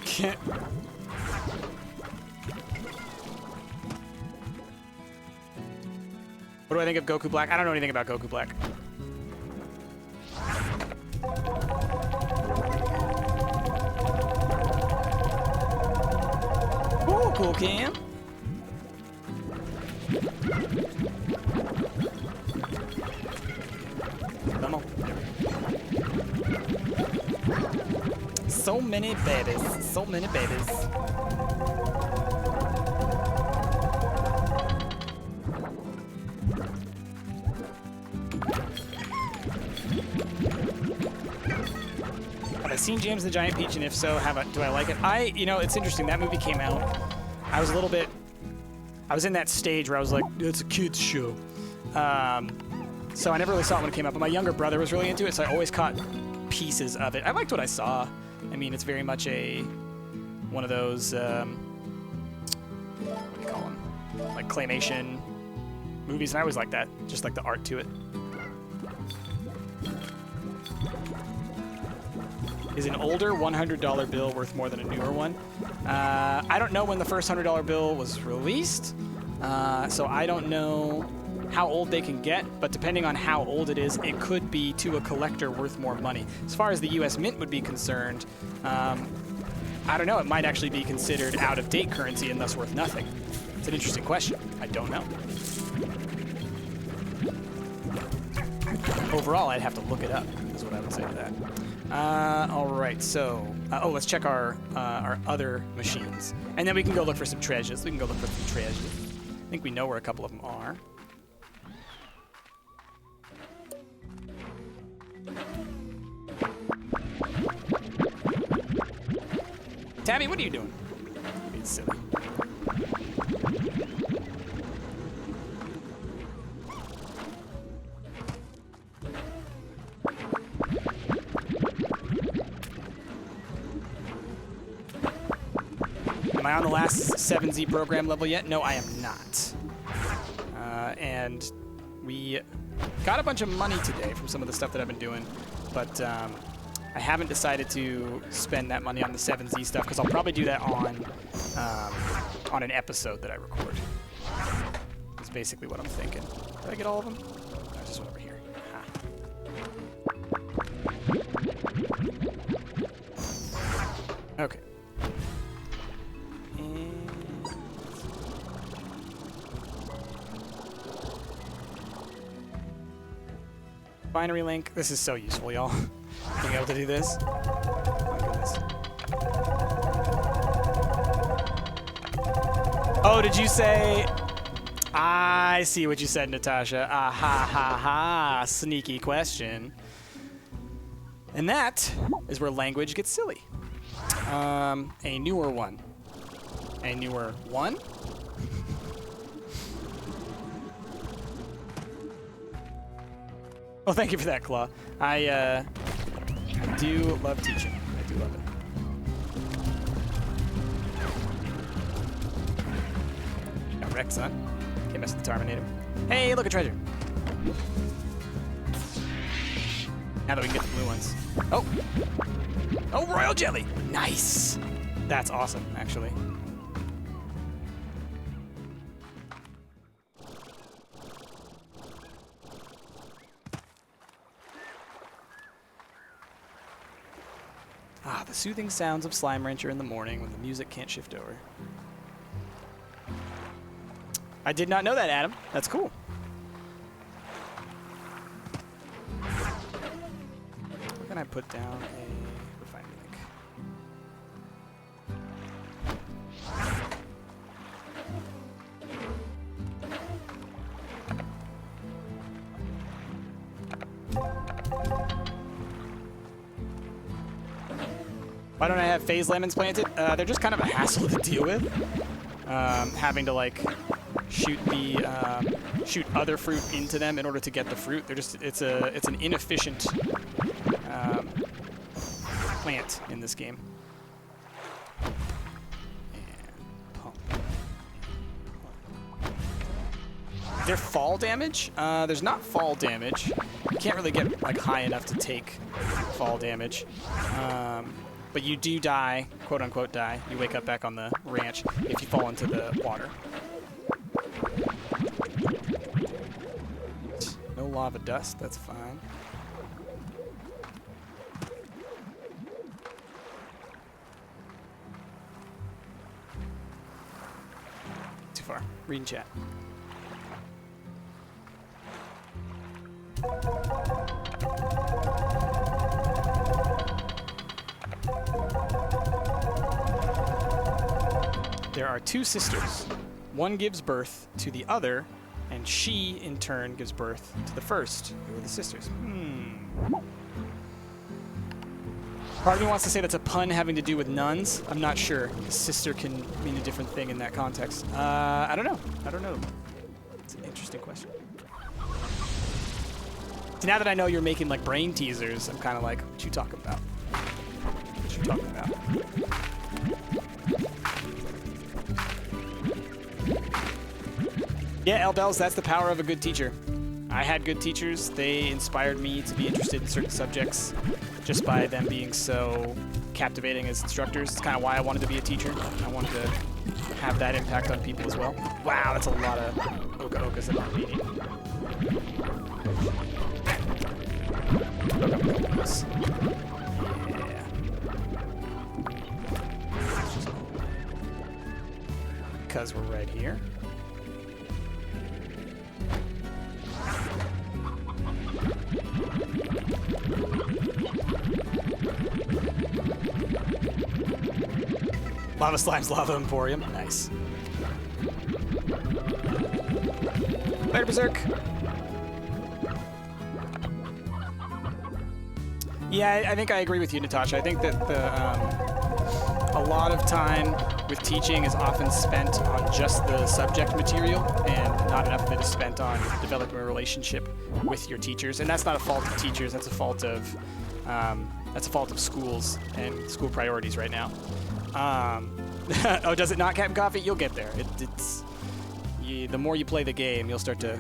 Speaker 1: Can't. What do I think of Goku Black? I don't know anything about Goku Black. Ooh, cool cam. Come on. So many babies. So many babies. Have I seen James the Giant Peach, and if so, do I like it? You know, it's interesting. That movie came out. I was in that stage where I was like, it's a kid's show. So I never really saw it when it came out, but my younger brother was really into it, so I always caught pieces of it. I liked what I saw. I mean, it's very much one of those, what do you call them? Like claymation movies, and I always like that. Just like the art to it. Is an older $100 bill worth more than a newer one? I don't know when the first $100 bill was released, so I don't know how old they can get, but depending on how old it is, it could be to a collector worth more money. As far as the U.S. Mint would be concerned, I don't know. It might actually be considered out-of-date currency and thus worth nothing. It's an interesting question. I don't know. Overall, I'd have to look it up, is what I would say to that. All right, so... let's check our other machines. And then we can go look for some treasures. We can go look for some treasures. I think we know where a couple of them are. Tabby, what are you doing? You're being silly. Am I on the last 7Z program level yet? No, I am not. And we got a bunch of money today from some of the stuff that I've been doing, but I haven't decided to spend that money on the 7Z stuff because I'll probably do that on an episode that I record. That's basically what I'm thinking. Did I get all of them? No, just one over here. Okay. Binary link. This is so useful, y'all. Being able to do this. Oh, goodness. Oh, did you say... I see what you said, Natasha. Ah, ha, ha, ha. Sneaky question. And that is where language gets silly. A newer one. A newer one? Oh, thank you for that, Claw. I do love teaching. I do love it. Got wrecked, son. Can't mess with the Terminator. Hey, look, a treasure. Now that we can get the blue ones. Oh! Oh, royal jelly! Nice! That's awesome, actually. Ah, the soothing sounds of Slime Rancher in the morning when the music can't shift over. I did not know that, Adam. That's cool. Where can I put down a refinery link? Why don't I have phase lemons planted? They're just kind of a hassle to deal with. Having to like shoot other fruit into them in order to get the fruit. They're just it's an inefficient plant in this game. And pump. Their fall damage? There's not fall damage. You can't really get like high enough to take fall damage. But you do die, quote unquote die. You wake up back on the ranch if you fall into the water. No lava dust, that's fine. Too far. Read and chat. There are two sisters. One gives birth to the other, and she, in turn, gives birth to the first. Who are the sisters? Part of me wants to say that's a pun having to do with nuns. I'm not sure. Sister can mean a different thing in that context. I don't know. I don't know. It's an interesting question. See, now that I know you're making like brain teasers, I'm kind of like, what you talking about? What you talking about? Yeah, L-Bells, that's the power of a good teacher. I had good teachers. They inspired me to be interested in certain subjects just by them being so captivating as instructors. It's kind of why I wanted to be a teacher. I wanted to have that impact on people as well. Wow, that's a lot of Oka-Okas that I'm eating. Oka-Okas. Yeah. because we're right here. Lava Slime's Lava Emporium. Nice. Later, Berserk. Yeah, I think I agree with you, Natasha. I think that a lot of time with teaching is often spent on just the subject material, and not enough of it is spent on developing a relationship with your teachers. And that's not a fault of teachers. That's a fault of schools and school priorities right now. Oh, does it not, Captain Coffee? You'll get there. The more you play the game, you'll start to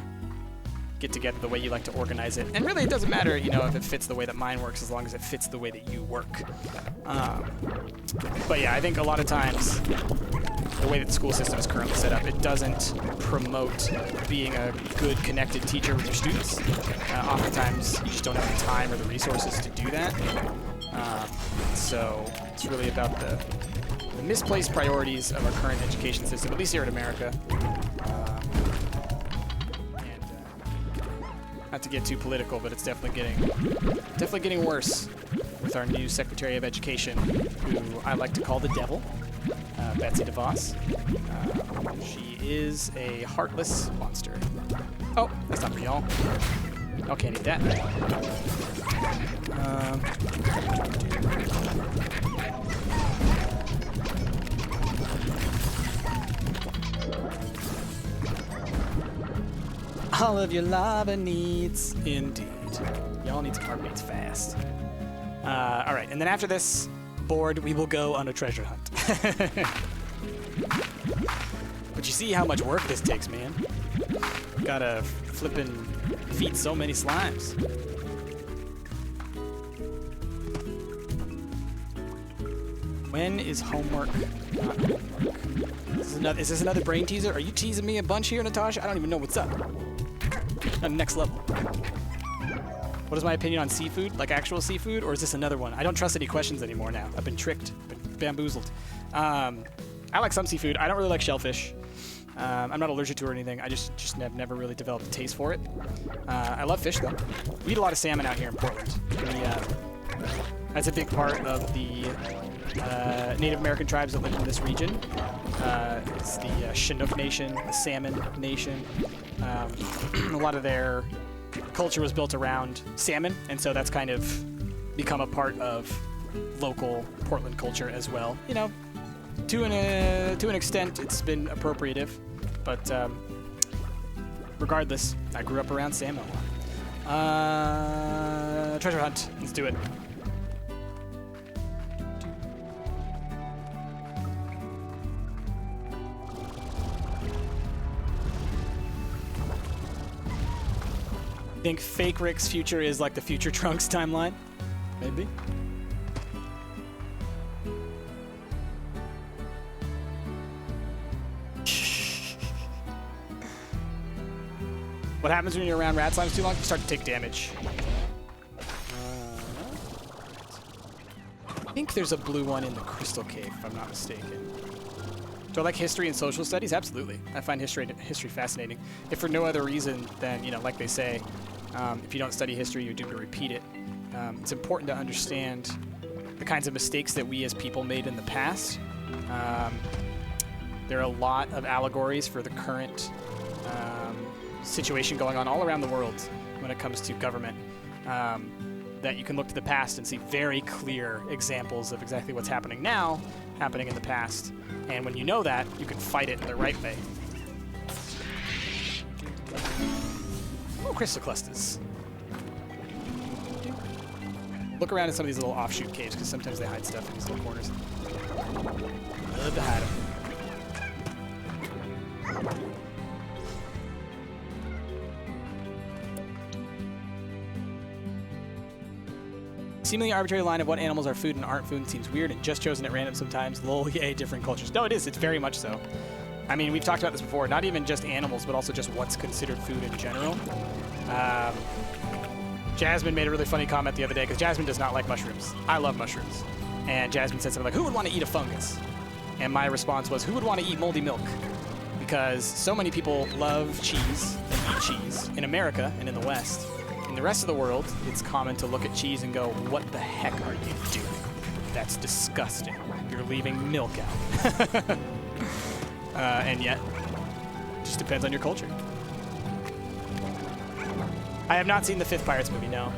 Speaker 1: get together the way you like to organize it. And really, it doesn't matter, you know, if it fits the way that mine works, as long as it fits the way that you work. But yeah, I think a lot of times, the way that the school system is currently set up, it doesn't promote being a good, connected teacher with your students. Oftentimes, you just don't have the time or the resources to do that. So it's really about the misplaced priorities of our current education system, at least here in America. Not to get too political, but it's definitely getting worse with our new Secretary of Education, who I like to call the devil, Betsy DeVos. She is a heartless monster. Oh, that's not for y'all. Y'all can't eat that. All of your lava needs, indeed. Y'all need some carbonates fast. All right, and then after this board, we will go on a treasure hunt. But you see how much work this takes, man. Gotta flippin' feed so many slimes. When is homework not homework? Is this another brain teaser? Are you teasing me a bunch here, Natasha? I don't even know what's up. Next level. What is my opinion on seafood? Like actual seafood? Or is this another one? I don't trust any questions anymore now. I've been tricked. Been bamboozled. I like some seafood. I don't really like shellfish. I'm not allergic to it or anything. I just have never really developed a taste for it. I love fish, though. We eat a lot of salmon out here in Portland. That's a big part of the Native American tribes that live in this region. It's the Chinook Nation, the Salmon Nation. A lot of their culture was built around salmon, and so that's kind of become a part of local Portland culture as well. You know, to an extent, it's been appropriative, but regardless, I grew up around salmon a lot. Treasure hunt. Let's do it. Think fake Rick's future is like the future Trunks timeline? Maybe. What happens when you're around rat slimes too long? You start to take damage. I think there's a blue one in the Crystal Cave, if I'm not mistaken. Do I like history and social studies? Absolutely. I find history fascinating. If for no other reason than, you know, like they say, if you don't study history, you're doomed to repeat it. It's important to understand the kinds of mistakes that we as people made in the past. There are a lot of allegories for the current situation going on all around the world when it comes to government, that you can look to the past and see very clear examples of exactly what's happening now, happening in the past. And when you know that, you can fight it in the right way. Oh, crystal clusters. Look around in some of these little offshoot caves, because sometimes they hide stuff in these little corners. Love to hide them. Seemingly arbitrary line of what animals are food and aren't food seems weird and just chosen at random sometimes. Lol, yay, different cultures. No, it is. It's very much so. I mean, we've talked about this before. Not even just animals, but also just what's considered food in general. Jasmine made a really funny comment the other day, because Jasmine does not like mushrooms. I love mushrooms. And Jasmine said something like, who would want to eat a fungus? And my response was, who would want to eat moldy milk? because so many people love cheese and eat cheese in America and in the West. In the rest of the world, it's common to look at cheese and go, what the heck are you doing? That's disgusting. You're leaving milk out. And yet, it just depends on your culture. I have not seen the 5th Pirates movie, no.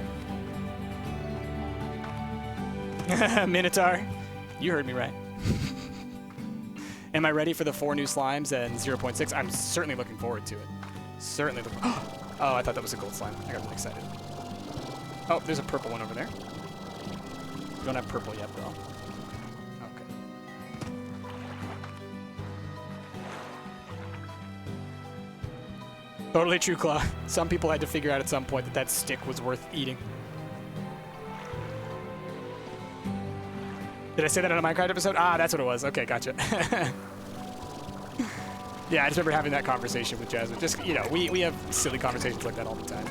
Speaker 1: Minotaur, you heard me right. Am I ready for the 4 new slimes and 0.6? I'm certainly looking forward to it. Certainly looking. Oh, I thought that was a gold slime. I got really excited. Oh, there's a purple one over there. We don't have purple yet, though. Okay. Totally true, Claw. Some people had to figure out at some point that that stick was worth eating. Did I say that on a Minecraft episode? Ah, that's what it was. Okay, gotcha. Yeah, I just remember having that conversation with Jasmine. Just, you know, we have silly conversations like that all the time.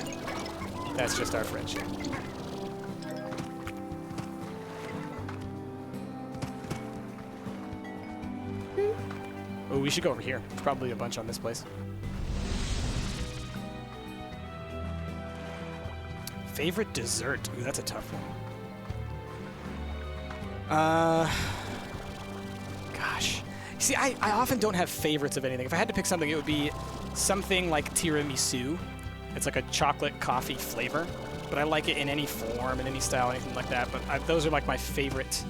Speaker 1: That's just our friendship. Oh, we should go over here. There's probably a bunch on this place. Favorite dessert? Ooh, that's a tough one. Gosh. See, I often don't have favorites of anything. If I had to pick something, it would be something like tiramisu. It's like a chocolate coffee flavor, but I like it in any form, in any style, anything like that. But those are like my favorite.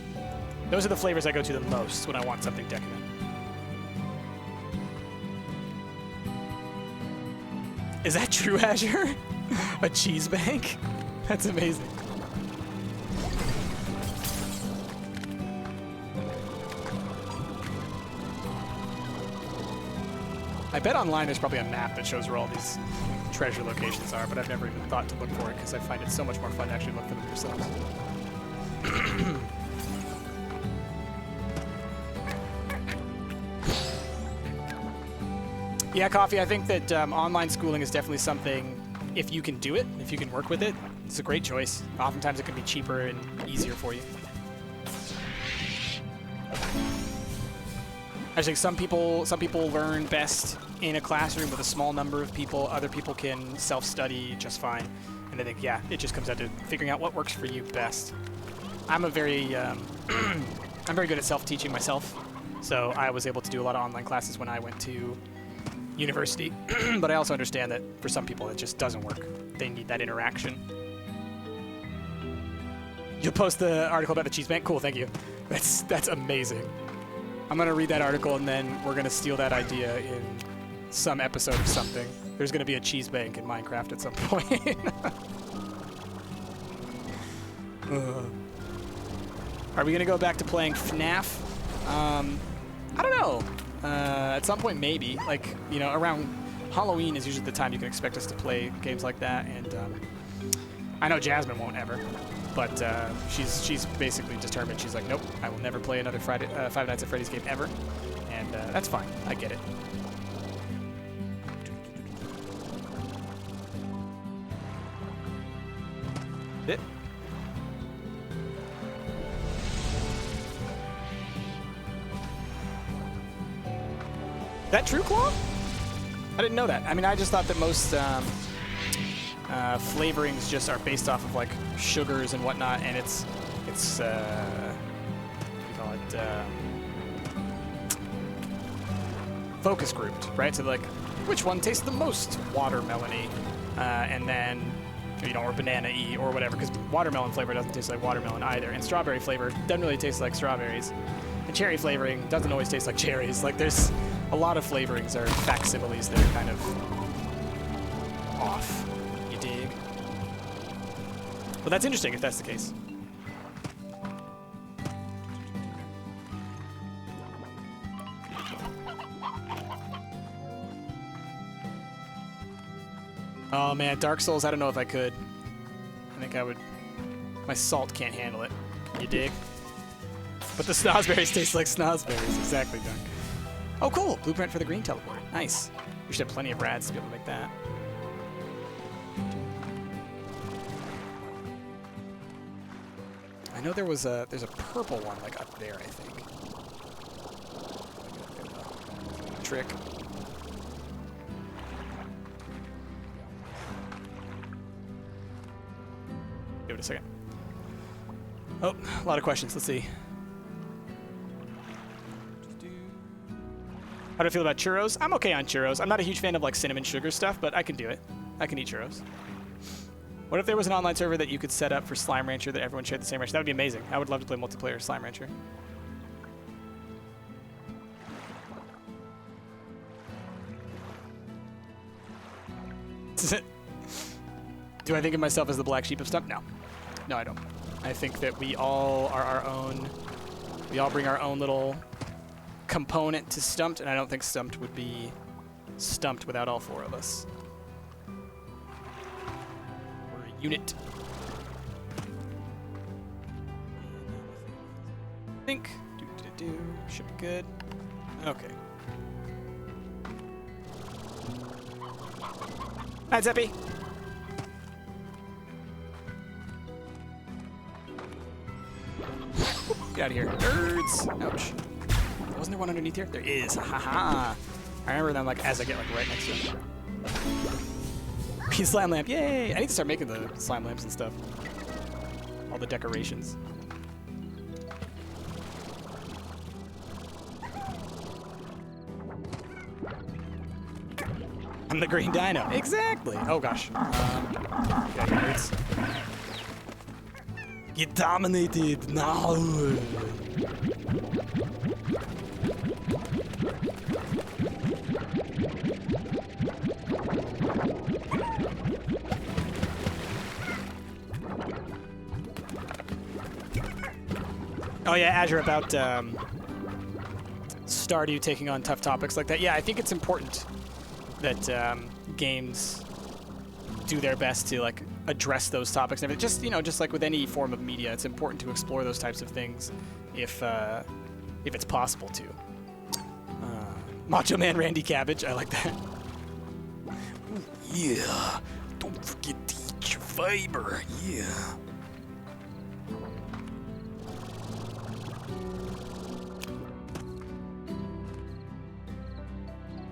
Speaker 1: Those are the flavors I go to the most when I want something decadent. Is that true, Azure? A cheese bank? That's amazing. I bet online there's probably a map that shows where all these treasure locations are, but I've never even thought to look for it because I find it so much more fun to actually look for them yourselves. Yeah, Coffee, I think that online schooling is definitely something, if you can do it, if you can work with it, it's a great choice. Oftentimes it can be cheaper and easier for you. I think some people learn best in a classroom with a small number of people. Other people can self-study just fine. And I think, yeah, it just comes down to figuring out what works for you best. I'm very good at self-teaching myself. So I was able to do a lot of online classes when I went to university. But I also understand that for some people it just doesn't work. They need that interaction. You'll post the article about the cheese bank? Cool, thank you. That's amazing. I'm going to read that article, and then we're going to steal that idea in some episode of something. There's going to be a cheese bank in Minecraft at some point. Are we going to go back to playing FNAF? I don't know. At some point, maybe. Like, you know, around Halloween is usually the time you can expect us to play games like that, and I know Jasmine won't ever. But she's basically determined. She's like, nope, I will never play another Five Nights at Freddy's game ever. And that's fine. I get it. Is that true, Claw? I didn't know that. I mean, I just thought that most flavorings just are based off of like sugars and whatnot, and it's what do you call it? Focus grouped, right? So like, which one tastes the most watermelony, and then you know, or banana-y or whatever, because watermelon flavor doesn't taste like watermelon either, and strawberry flavor doesn't really taste like strawberries, and cherry flavoring doesn't always taste like cherries. Like, there's a lot of flavorings are facsimiles that are kind of off. You dig? Well, that's interesting if that's the case. Oh man, Dark Souls, I don't know if I could. I think I would. My salt can't handle it. You dig? But the snozberries taste like snozberries. Exactly, Dunk. Oh, cool. Blueprint for the green teleport. Nice. We should have plenty of rads to be able to make that. I know there's a purple one like up there, I think. Trick. second. Oh, a lot of questions. Let's see. How do I feel about churros? I'm okay on churros. I'm not a huge fan of like cinnamon sugar stuff, but I can do it. I can eat churros. What if there was an online server that you could set up for Slime Rancher that everyone shared the same rancher? That would be amazing. I would love to play multiplayer Slime Rancher. Do I think of myself as the black sheep of Stump? No. No, I don't. I think that we all are our own. We all bring our own little component to Stumped, and I don't think Stumped would be Stumped without all 4 of us. We're a unit. I think. Should be good. Okay. Hi, Zeppy. Get out of here. Nerds! Ouch. Wasn't there one underneath here? There is. Haha. I remember them like as I get like right next to him. Slime lamp. Yay! I need to start making the slime lamps and stuff. All the decorations. I'm the green dino. Exactly. Oh gosh. Yeah, nerds. Get dominated now. Oh yeah, Azure, about Stardew taking on tough topics like that. Yeah, I think it's important that games do their best to like address those topics and everything. Just, you know, just like with any form of media, it's important to explore those types of things if it's possible to. Macho Man Randy Cabbage, I like that. Ooh, yeah, don't forget to eat your fiber. Yeah.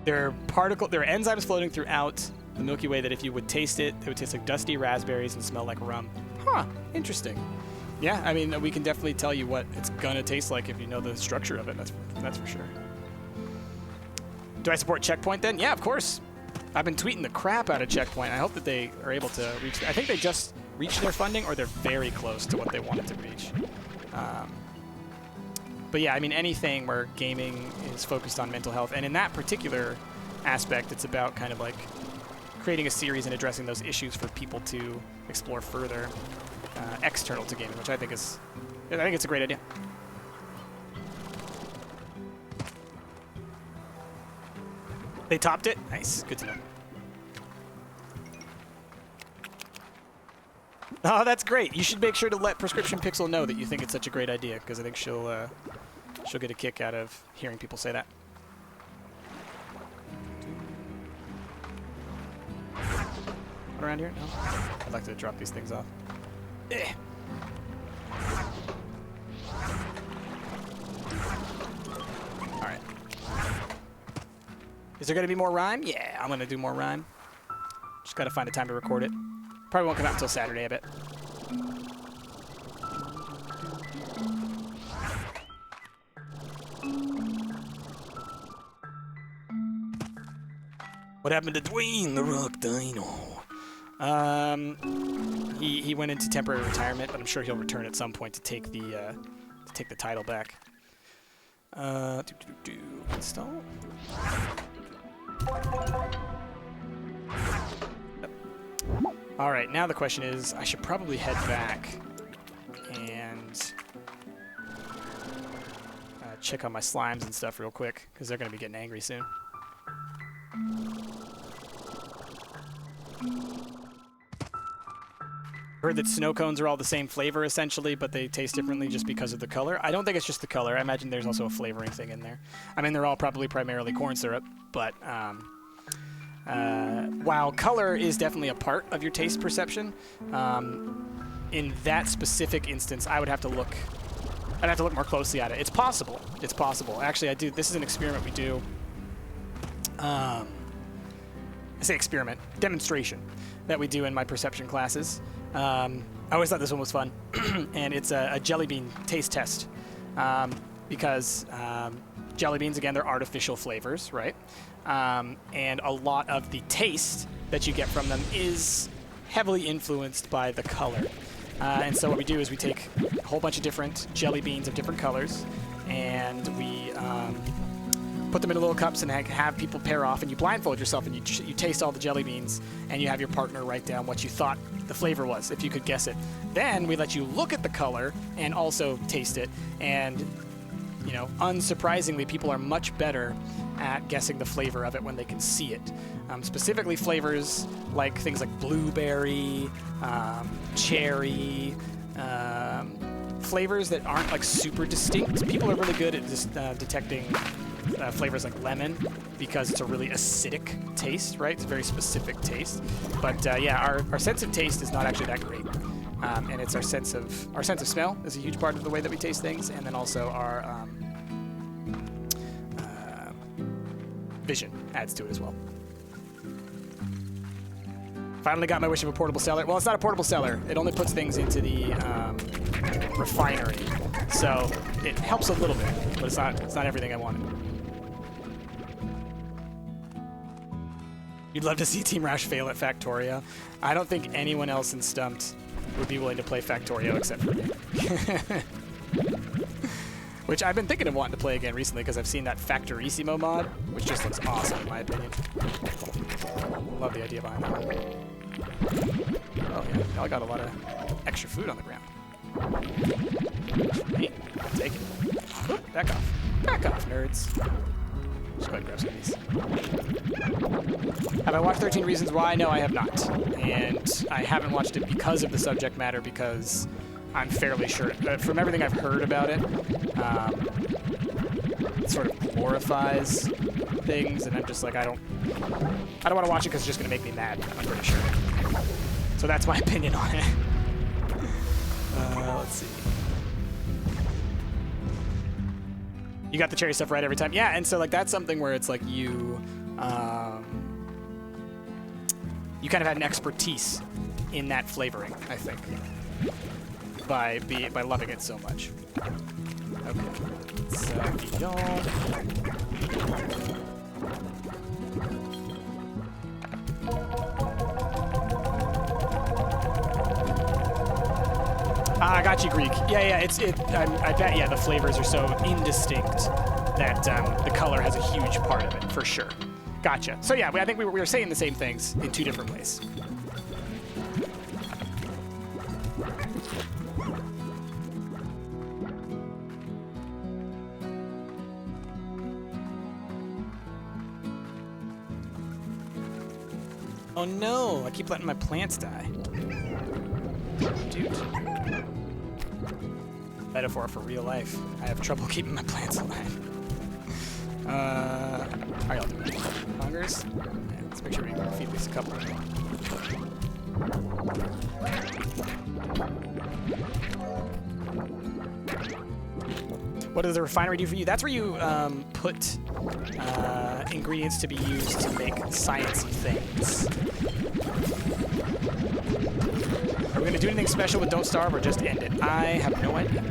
Speaker 1: There are enzymes floating throughout the Milky Way that if you would taste it, it would taste like dusty raspberries and smell like rum. Huh, interesting. Yeah, I mean, we can definitely tell you what it's gonna taste like if you know the structure of it, that's for sure. Do I support Checkpoint then? Yeah, of course. I've been tweeting the crap out of Checkpoint. I hope that they are able to reach, I think they just reached their funding or they're very close to what they wanted to reach. But yeah, I mean, anything where gaming is focused on mental health, and in that particular aspect, it's about kind of like creating a series and addressing those issues for people to explore further, external to gaming, which I think it's a great idea. They topped it? Nice, good to know. Oh, that's great. You should make sure to let Prescription Pixel know that you think it's such a great idea, because I think she'll get a kick out of hearing people say that. What around here? No? I'd like to drop these things off. Eh. Alright. Is there going to be more rhyme? Yeah, I'm going to do more rhyme. Just got to find a time to record it. Probably won't come out until Saturday, I bet. What happened to Dwayne the Rock Dino? He went into temporary retirement, but I'm sure he'll return at some point to take the title back. Install. All right, now the question is, I should probably head back and check on my slimes and stuff real quick, because they're going to be getting angry soon. Heard that snow cones are all the same flavor essentially, but they taste differently just because of the color. I don't think it's just the color. I imagine there's also a flavoring thing in there. I mean, they're all probably primarily corn syrup, but while color is definitely a part of your taste perception, in that specific instance, I'd have to look more closely at it. It's possible. It's possible. Actually, this is an experiment we do. I say experiment, demonstration that we do in my perception classes. I always thought this one was fun, and it's a jelly bean taste test, because jelly beans, again, they're artificial flavors, right? And a lot of the taste that you get from them is heavily influenced by the color. And so what we do is we take a whole bunch of different jelly beans of different colors, and we put them into little cups and have people pair off, and you blindfold yourself, and you taste all the jelly beans, and you have your partner write down what you thought the flavor was, if you could guess it. Then we let you look at the color and also taste it, and you know, unsurprisingly, people are much better at guessing the flavor of it when they can see it. Specifically flavors like things like blueberry, cherry, flavors that aren't like super distinct. People are really good at just detecting flavors like lemon, because it's a really acidic taste, right? It's a very specific taste. But yeah, our sense of taste is not actually that great. And it's our sense of smell is a huge part of the way that we taste things, and then also our vision adds to it as well. Finally got my wish of a portable cellar. Well, it's not a portable cellar. It only puts things into the refinery, so it helps a little bit, but it's not everything I wanted. You'd love to see Team Rash fail at Factorio. I don't think anyone else in Stumped would be willing to play Factorio except for me. Which I've been thinking of wanting to play again recently because I've seen that Factorissimo mod, which just looks awesome in my opinion. Love the idea behind that one. Oh yeah, y'all got a lot of extra food on the ground. Hey, I'll take it. Oop, back off. Back off, nerds. Just go ahead and grab some of these. Have I watched 13 Reasons Why? No, I have not. And I haven't watched it because of the subject matter, because I'm fairly sure, from everything I've heard about it, it sort of glorifies things, and I'm just like, I don't want to watch it because it's just going to make me mad, I'm pretty sure. So that's my opinion on it. Let's see. You got the cherry stuff right every time. Yeah, and so like that's something where it's like you kind of had an expertise in that flavoring, I think, by loving it so much. Okay, so I got you, Greek. Yeah, I bet, yeah, the flavors are so indistinct that the color has a huge part of it, for sure. Gotcha. So yeah, I think we were saying the same things in two different ways. Oh no, I keep letting my plants die. Dude. Metaphor for real life. I have trouble keeping my plants alive. How are y'all doing? Hungers? Yeah, let's make sure we feed at least a couple. What does the refinery do for you? That's where you put ingredients to be used to make sciencey things. Are we going to do anything special with Don't Starve or just end it? I have no idea.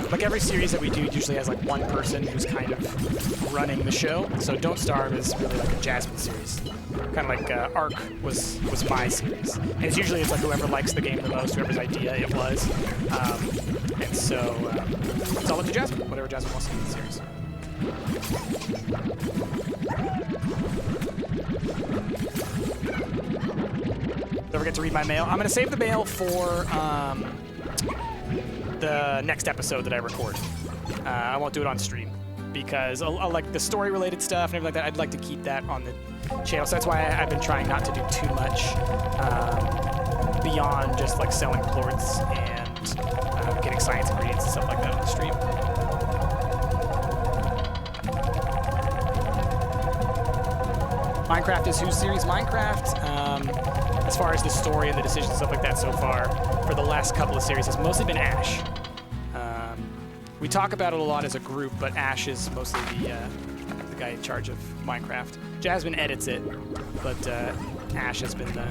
Speaker 1: Like every series that we do usually has like one person who's kind of running the show. So Don't Starve is really like a Jasmine series. Kind of like Ark was my series. And it's usually like whoever likes the game the most, whoever's idea it was. And so it's all up to Jasmine, whatever Jasmine wants to do in the series. Don't forget to read my mail. I'm going to save the mail for the next episode that I record. I won't do it on stream because I'll like the story-related stuff and everything like that. I'd like to keep that on the channel. So that's why I've been trying not to do too much beyond just like selling plorts and getting science ingredients and stuff like that on the stream. Minecraft is whose series? Minecraft, as far as the story and the decisions and stuff like that so far, for the last couple of series, has mostly been Ash. We talk about it a lot as a group, but Ash is mostly the guy in charge of Minecraft. Jasmine edits it, but Ash has been the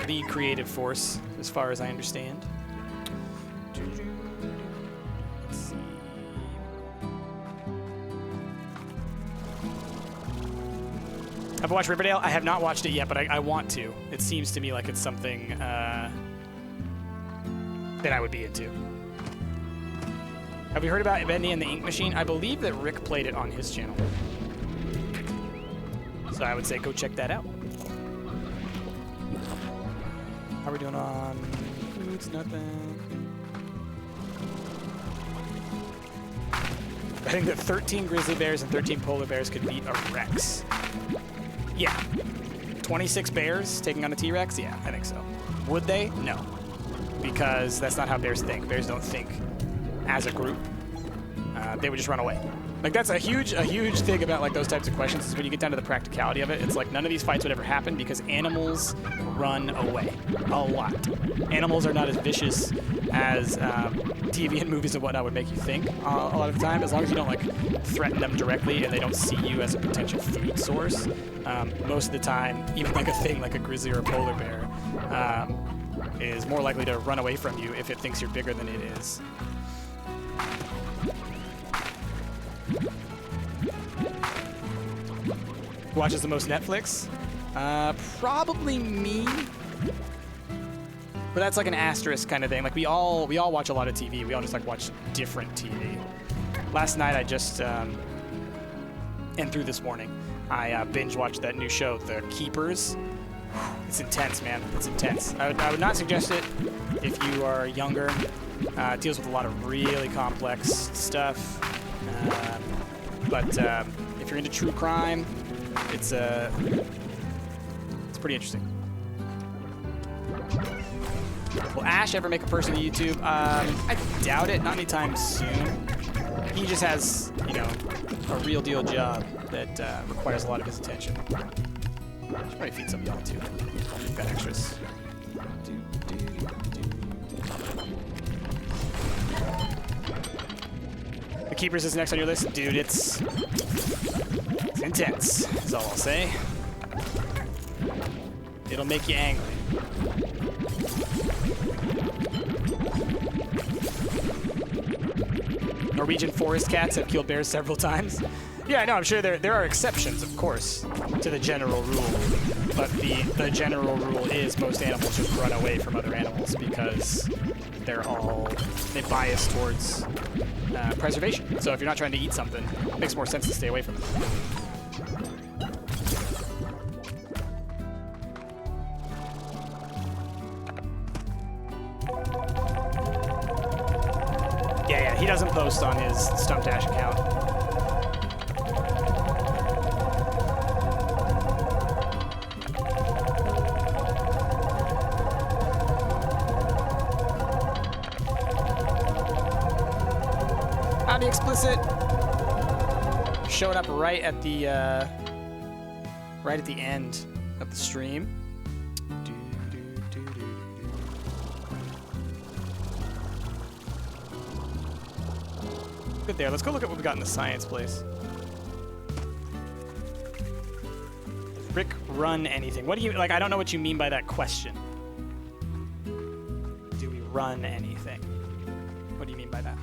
Speaker 1: lead creative force, as far as I understand. Let's see. I've watched Riverdale. I have not watched it yet, but I want to. It seems to me like it's something that I would be into. Have you heard about Bendy and the Ink Machine? I believe that Rick played it on his channel. So I would say go check that out. How are we doing on foods? Nothing. I think that 13 grizzly bears and 13 polar bears could beat a Rex. Yeah. 26 bears taking on a T-Rex? Yeah, I think so. Would they? No. Because that's not how bears think. Bears don't think as a group. They would just run away. Like, that's a huge thing about, like, those types of questions is when you get down to the practicality of it, it's like none of these fights would ever happen because animals run away a lot. Animals are not as vicious as TV and movies and whatnot would make you think a lot of the time, as long as you don't, like, threaten them directly and they don't see you as a potential food source. Most of the time, even like a thing like a grizzly or a polar bear is more likely to run away from you if it thinks you're bigger than it is. Who watches the most Netflix? Probably me. But that's like an asterisk kind of thing. Like we all watch a lot of TV. We all just like watch different TV. Last night I just and through this morning I binge watched that new show, The Keepers. It's intense, man. It's intense. I would not suggest it if you are younger. It deals with a lot of really complex stuff. But if you're into true crime, it's pretty interesting. Will Ash ever make a personal YouTube? I doubt it. Not anytime soon. He just has, you know, a real deal job that requires a lot of his attention. Should probably feed some of y'all too. We've got extras. The Keepers is next on your list, dude. It's intense. Is all I'll say. It'll make you angry. Norwegian forest cats have killed bears several times. Yeah, I know. I'm sure there are exceptions, of course, to the general rule. But the general rule is most animals just run away from other animals because they bias towards preservation. So if you're not trying to eat something, it makes more sense to stay away from it. Yeah, he doesn't post on his Stump Dash account. Howdy, Explicit. Showing up right at the end of the stream. Good there. Let's go look at what we got in the science place. Rick, run anything. What do you like? I don't know what you mean by that question. Do we run anything? What do you mean by that?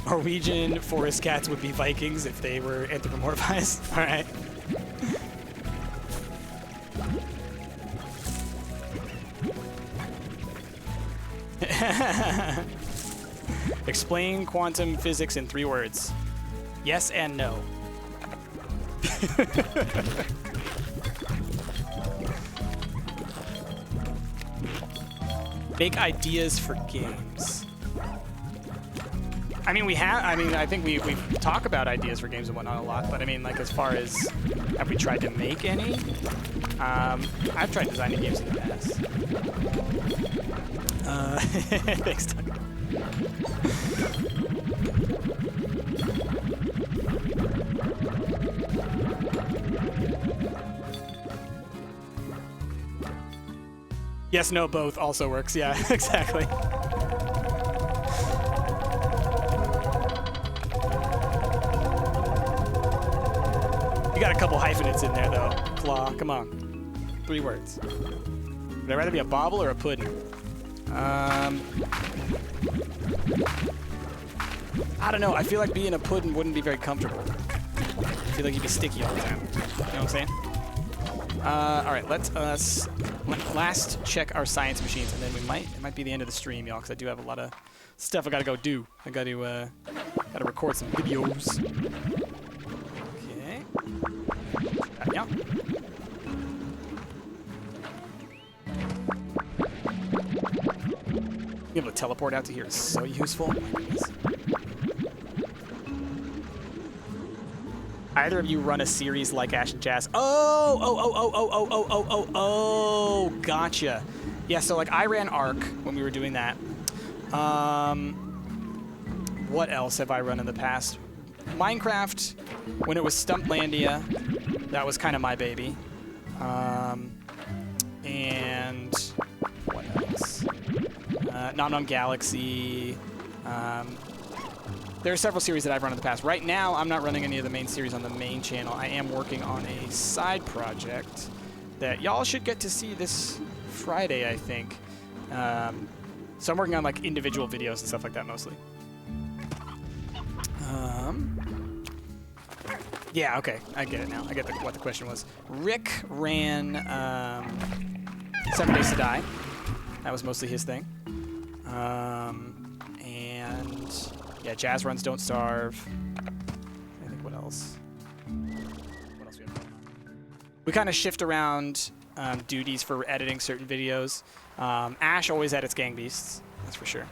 Speaker 1: Norwegian forest cats would be Vikings if they were anthropomorphized. All right. Explain quantum physics in 3 words. Yes and no. Make ideas for games. I mean, I think we talk about ideas for games and whatnot a lot, but I mean, like, as far as have we tried to make any? I've tried designing games in the past. Thanks, Doug. Yes, no, both also works. Yeah, exactly. You got a couple hyphenates in there, though. Flaw, come on. 3 words. Would I rather be a bobble or a pudding? I don't know. I feel like being a pudding wouldn't be very comfortable. I feel like you'd be sticky all the time. You know what I'm saying? All right, let's last check our science machines, and then it might be the end of the stream, y'all, because I do have a lot of stuff I gotta go do. I gotta record some videos. Okay. Yeah. Being able to teleport out to here is so useful. Oh my goodness. Either of you run a series like Ash and Jazz? Oh, gotcha. Yeah, so like I ran Ark when we were doing that. What else have I run in the past? Minecraft, when it was Stumplandia, that was kind of my baby. And what else? Nom Nom Galaxy. There are several series that I've run in the past. Right now, I'm not running any of the main series on the main channel. I am working on a side project that y'all should get to see this Friday, I think. So I'm working on like individual videos and stuff like that mostly. Yeah, okay, I get it now. I get what the question was. Rick ran 7 Days to Die. That was mostly his thing. And yeah, Jazz runs Don't Starve. I think what else? What else we have going on? We kind of shift around duties for editing certain videos. Ash always edits Gang Beasts, that's for sure.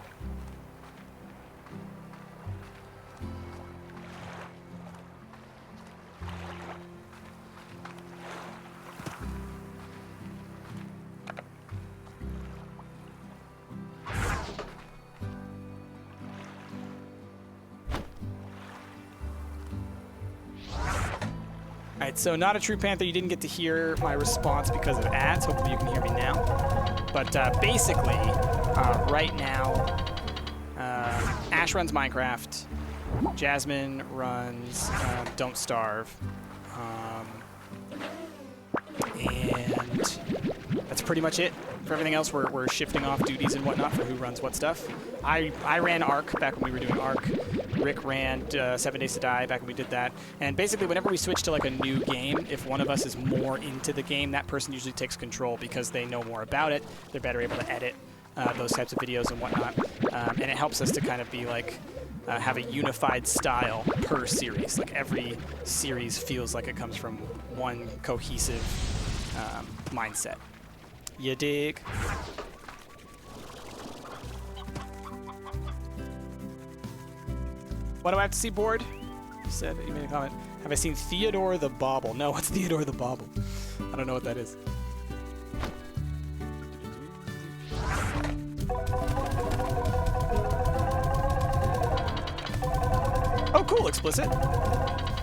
Speaker 1: Alright, so Not a True Panther, you didn't get to hear my response because of ads. Hopefully you can hear me now. But basically, right now, Ash runs Minecraft, Jasmine runs Don't Starve, and that's pretty much it. For everything else, we're shifting off duties and whatnot for who runs what stuff. I ran Ark back when we were doing Ark. Rick ran 7 Days to Die back when we did that. And basically, whenever we switch to like a new game, if one of us is more into the game, that person usually takes control because they know more about it. They're better able to edit those types of videos and whatnot. And it helps us to kind of be like, have a unified style per series. Like every series feels like it comes from one cohesive mindset. You dig? What do I have to see, board? You said, you made a comment. Have I seen Theodore the Bobble? No, what's Theodore the Bobble? I don't know what that is. Oh, cool, explicit.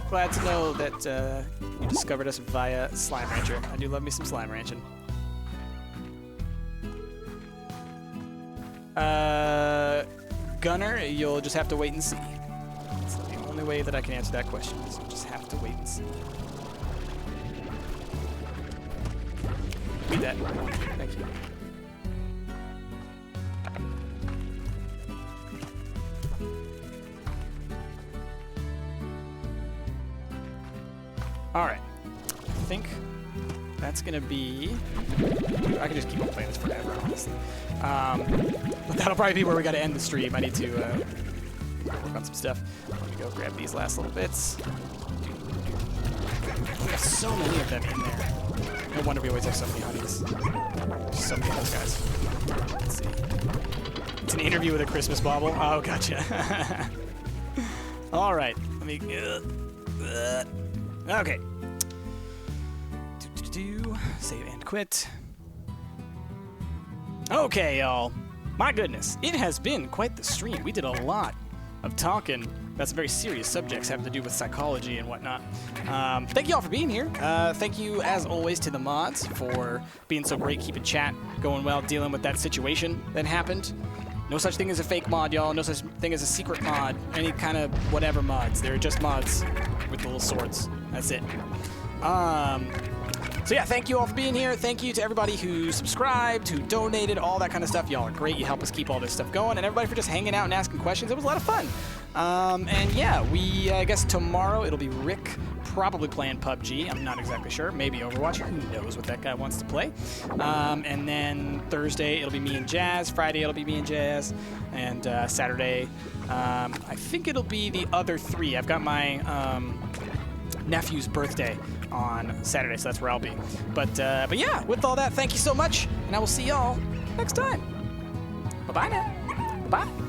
Speaker 1: Glad to know that you discovered us via Slime Rancher. I do love me some Slime Ranching. Gunner, you'll just have to wait and see. That's the only way that I can answer that question, is you'll just have to wait and see. Read that. Thank you. Alright. I think that's going to be... I can just keep on playing this forever, honestly. But that'll probably be where we got to end the stream. I need to work on some stuff. Let me go grab these last little bits. We have so many of them in there. No wonder we always have so many honeys. There's so many of those guys. Let's see. It's an interview with a Christmas bauble. Oh, gotcha. All right. Let me... okay. Save and quit. Okay, y'all. My goodness, it has been quite the stream. We did a lot of talking about some very serious subjects having to do with psychology and whatnot. Thank you all for being here. Thank you, as always, to the mods for being so great, keeping chat going well, dealing with that situation that happened. No such thing as a fake mod, y'all. No such thing as a secret mod. Any kind of whatever mods. They're just mods with the little swords. That's it. So yeah, thank you all for being here. Thank you to everybody who subscribed, who donated, all that kind of stuff. Y'all are great. You help us keep all this stuff going. And everybody for just hanging out and asking questions. It was a lot of fun. And yeah, I guess tomorrow it'll be Rick probably playing PUBG. I'm not exactly sure. Maybe Overwatch. Who knows what that guy wants to play. And then Thursday it'll be me and Jazz. Friday it'll be me and Jazz. And Saturday, I think it'll be the other three. I've got my nephew's birthday on Saturday, so that's where I'll be. But yeah, with all that, thank you so much, and I will see y'all next time. Bye-bye now. Bye-bye.